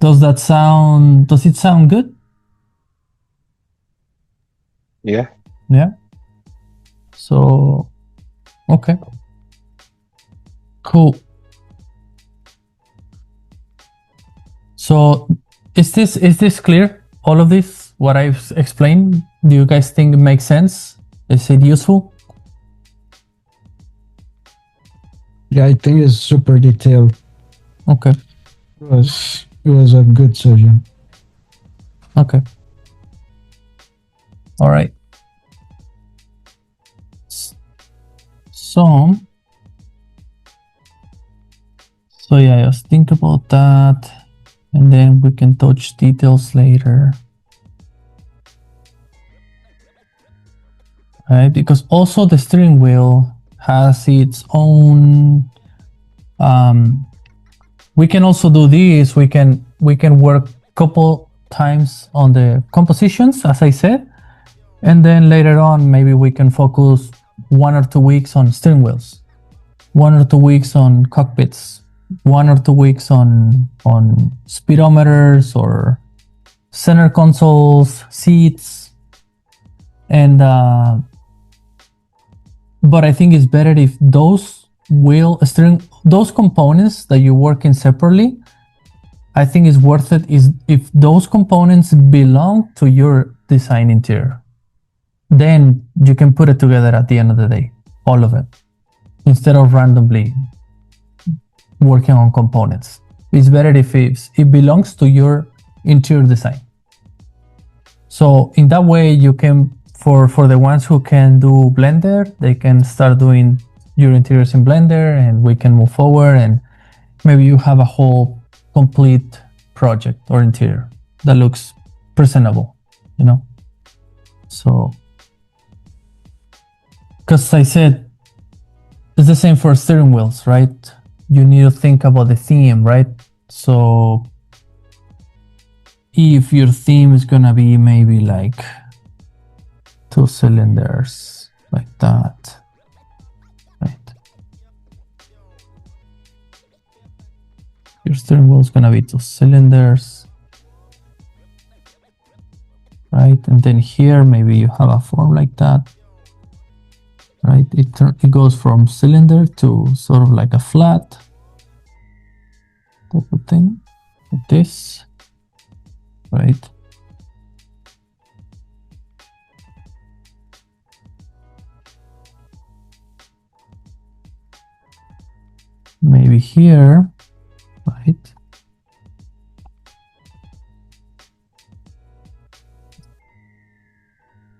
Does it sound good? Yeah. Yeah. So, okay. Cool. So is this clear? All of this, what I've explained, do you guys think it makes sense? Is it useful? Yeah, I think it's super detailed. Okay. It was a good session. Okay. All right. So yeah, just think about that and then we can touch details later. Right? Because also the steering wheel has its own we can also do this. We can work couple times on the compositions, as I said, and then later on maybe we can focus 1 or 2 weeks on steering wheels, 1 or 2 weeks on cockpits, 1 or 2 weeks on speedometers or center consoles, seats, and but I think it's better if those components that you're working separately, I think it's worth it is if those components belong to your design interior. Then you can put it together at the end of the day, all of it, instead of randomly working on components. It's better if it belongs to your interior design. So in that way, you can, for the ones who can do Blender, they can start doing your interiors in Blender and we can move forward and maybe you have a whole complete project or interior that looks presentable, you know? So, because I said, it's the same for steering wheels, right? You need to think about the theme, right? So if your theme is gonna be maybe like 2 cylinders like that, right? Your steering wheel is gonna be 2 cylinders, right? And then here maybe you have a form like that, right? It goes from cylinder to sort of like a flat type of thing, like this, right? Maybe here, right?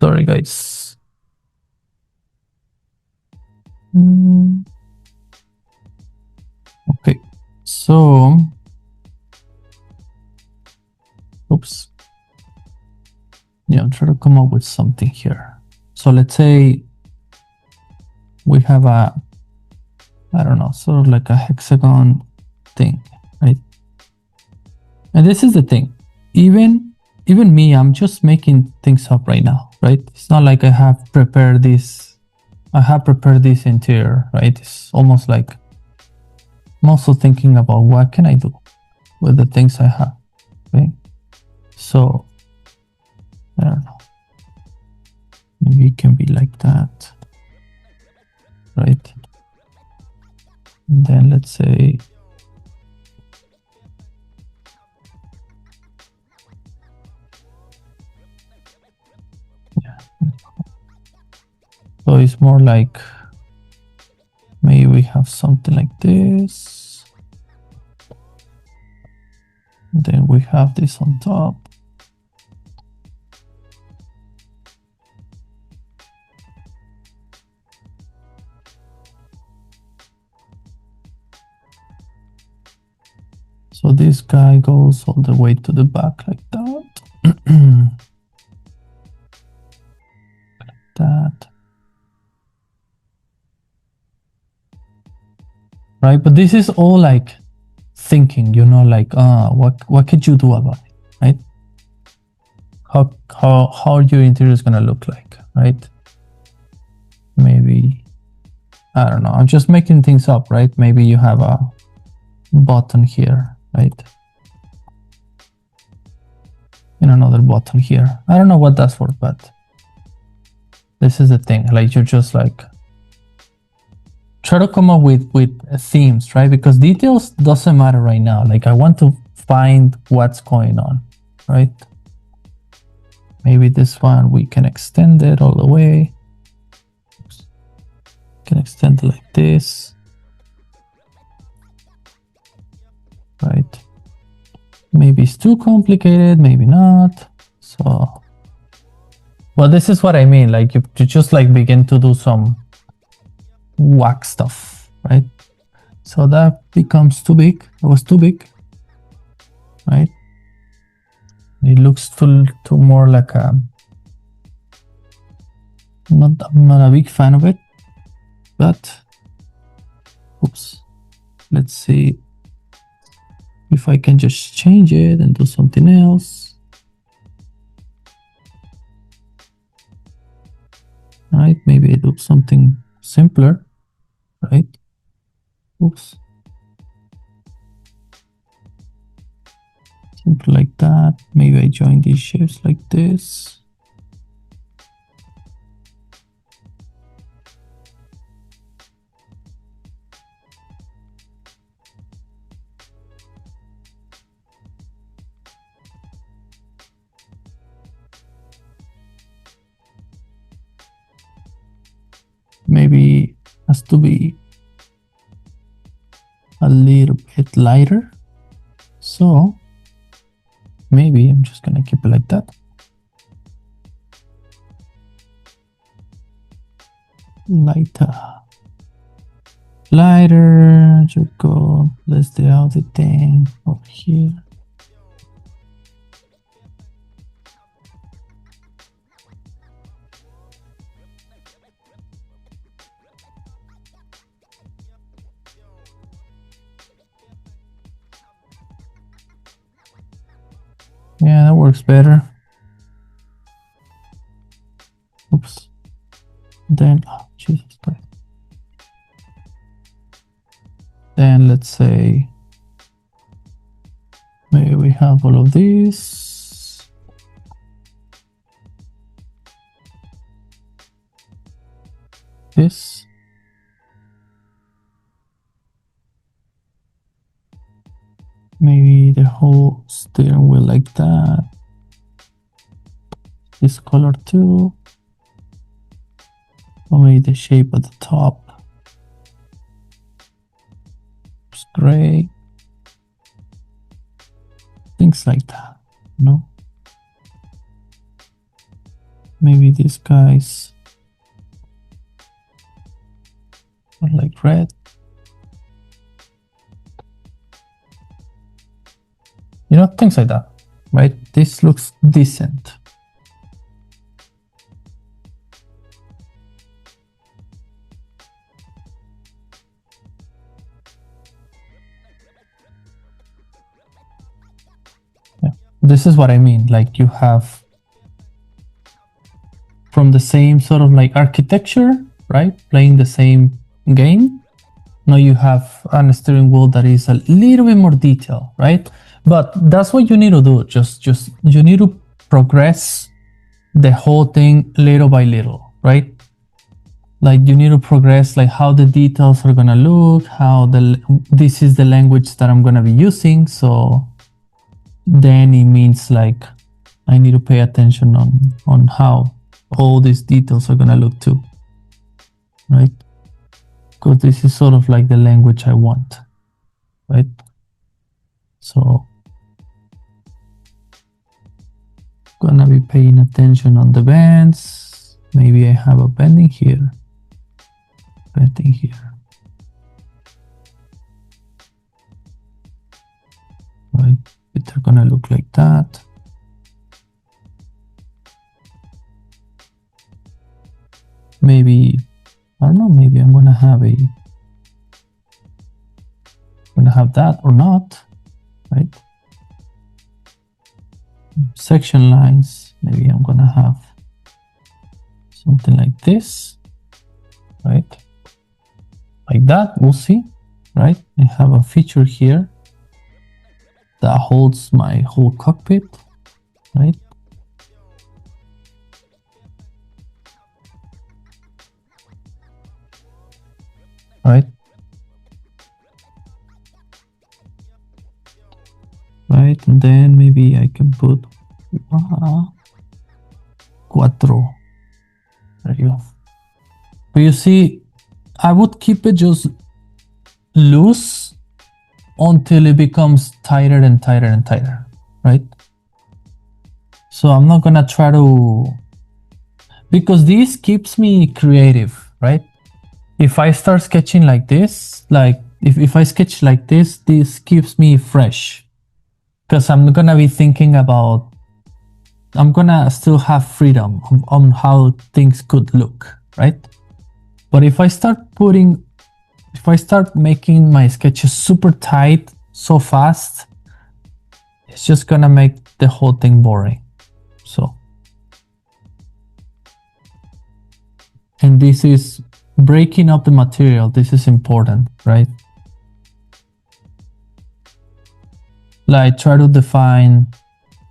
Sorry, guys. Okay, so, oops. Yeah, I'm trying to come up with something here. So let's say we have a, I don't know, sort of like a hexagon thing, right? And this is the thing, even me, I'm just making things up right now, right? It's not like I have prepared this interior, right? It's almost like I'm also thinking about what can I do with the things I have, right? So, I don't know, maybe it can be like that, right? And then let's say so it's more like maybe we have something like this. Then we have this on top. So this guy goes all the way to the back like that. right? But this is all like thinking, you know, like what could you do about it, right? How your interior is gonna look like, right? Maybe, I don't know, I'm just making things up, right? Maybe you have a button here, right? And another button here. I don't know what that's for, but this is the thing. Like, you're just like try to come up with themes, right? Because details doesn't matter right now. Like, I want to find what's going on, right? Maybe this one we can extend it all the way. Oops. Can extend it like this, right? Maybe it's too complicated, maybe not. So, well, this is what I mean. Like, you just like begin to do some whack stuff, right? So that becomes too big. It was too big, right? It looks too more like a. I'm not a big fan of it, but oops. Let's see if I can just change it and do something else. All right, maybe do something simpler, right? Oops. Something like that. Maybe I join these shapes like this. Maybe has to be a little bit lighter. So maybe I'm just gonna keep it like that. Lighter, you go. Let's do out the thing over here. Yeah, that works better. Oops. Then, oh, Jesus Christ. Then let's say maybe we have all of these. This. Maybe the whole steering wheel like that. This color too. Or maybe the shape at the top. It's gray. Things like that, you know? Maybe these guys are like red. You know, things like that, right? This looks decent. Yeah, this is what I mean. Like, you have from the same sort of like architecture, right? Playing the same game. Now you have a steering wheel that is a little bit more detailed, right? But that's what you need to do. Just you need to progress the whole thing little by little, right? Like, you need to progress like how the details are gonna look, how this is the language that I'm gonna be using. So then it means like I need to pay attention on how all these details are gonna look too, right? Because this is sort of like the language I want, right? So gonna be paying attention on the bends. Maybe I have a bending here, bending here, right? They're gonna look like that. Maybe, I don't know, maybe I'm gonna have a gonna have that or not, right? Section lines, maybe I'm gonna have something like this, right? Like that, we'll see, right? I have a feature here that holds my whole cockpit, right? Right? Right, and then maybe I can put cuatro. There you go. But you see, I would keep it just loose until it becomes tighter and tighter and tighter, right? So I'm not gonna try to, because this keeps me creative, right? If I start sketching like this, like if I sketch like this keeps me fresh, because I'm gonna be thinking about, I'm gonna still have freedom on how things could look, right? But if I start making my sketches super tight so fast, it's just gonna make the whole thing boring. So, and this is breaking up the material. This is important, right? Like, try to define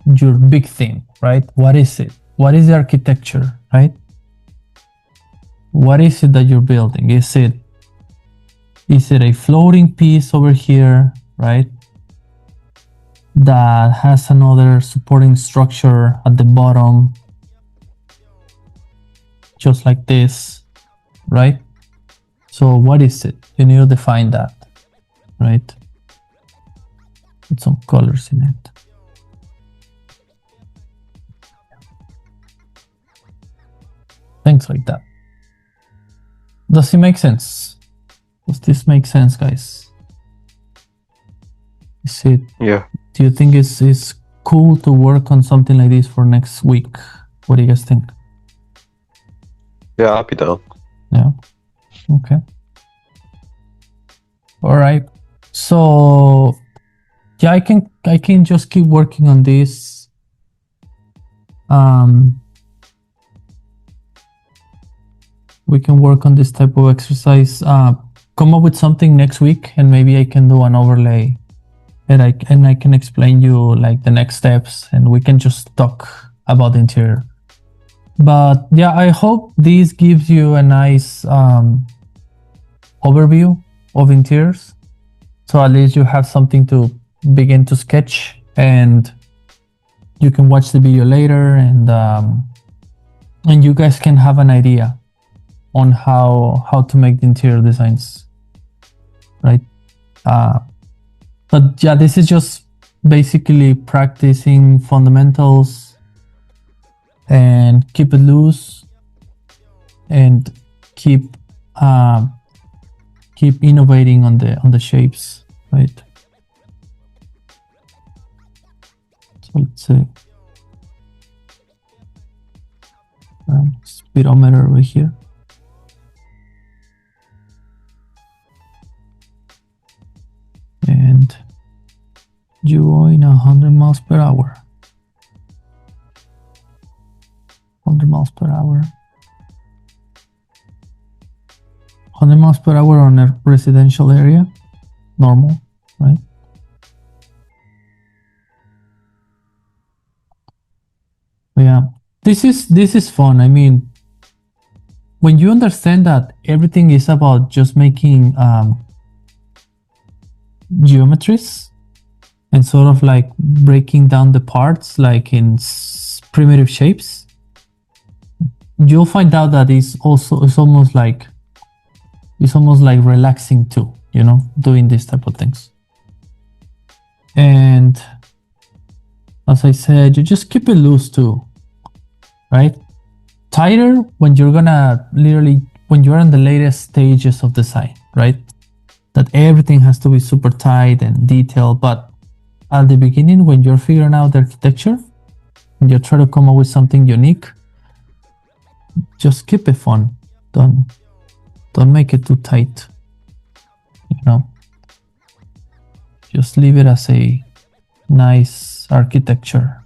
your big theme, right? What is it? What is the architecture, right? What is it that you're building? Is it a floating piece over here, right? That has another supporting structure at the bottom, just like this, right? So what is it? You need to define that, right? Put some colors in it. Things like that. Does it make sense? Does this make sense, guys? Is it? Yeah. Do you think it's cool to work on something like this for next week? What do you guys think? Yeah, I'll be down. Yeah. Okay. All right. So yeah, I can just keep working on this. We can work on this type of exercise. Come up with something next week, and maybe I can do an overlay, and I can explain you like the next steps, and we can just talk about the interior. But yeah, I hope this gives you a nice overview of interiors, so at least you have something to begin to sketch, and you can watch the video later, and you guys can have an idea on how to make the interior designs, right? But yeah, this is just basically practicing fundamentals and keep it loose and keep innovating on the shapes, right? So let's see, speedometer over here. And going 100 miles per hour. 100 miles per hour. 100 miles per hour on a residential area. Normal, right? But yeah, this is fun. I mean, when you understand that everything is about just making geometries and sort of like breaking down the parts like in primitive shapes, you'll find out that it's almost like relaxing too, you know, doing these type of things. And as I said, you just keep it loose too, right? Tighter when you're gonna when you're in the latest stages of design, right? That everything has to be super tight and detailed. But at the beginning, when you're figuring out the architecture and you're trying to come up with something unique, just keep it fun. Don't make it too tight, you know. just leave it as a nice architecture.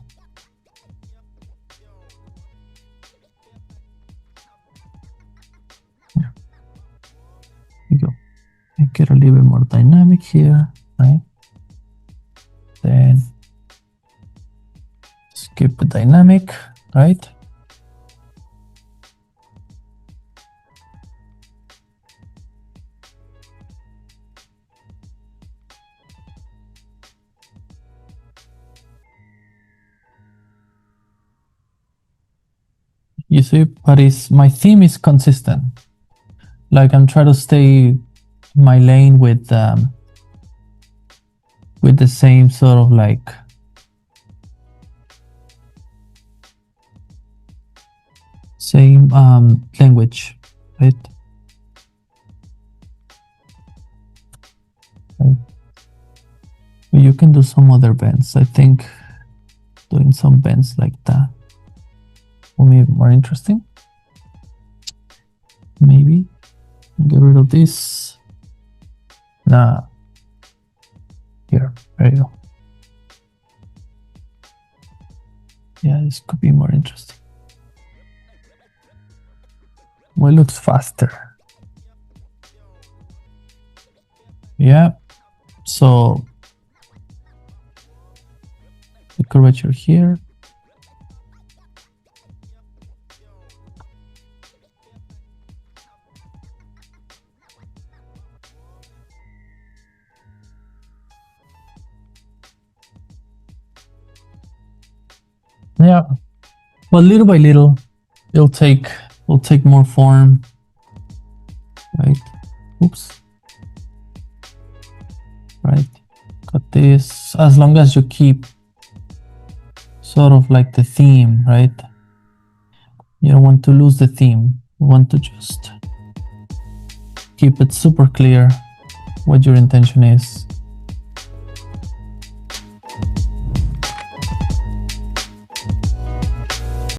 There you go. Make it a little bit more dynamic here, right? Then skip the dynamic, right? You see, but my theme is consistent. Like I'm trying to stay my lane with the same sort of like same language, right? You can do some other bends. I think doing some bends like that will be more interesting. Maybe get rid of this. Nah. Here, there you go. Yeah, this could be more interesting. Well, it looks faster. Yeah. So the curvature here. Yeah, but little by little, it'll take more form, right? Oops. Right, got this. As long as you keep sort of like the theme, right? You don't want to lose the theme. You want to just keep it super clear what your intention is.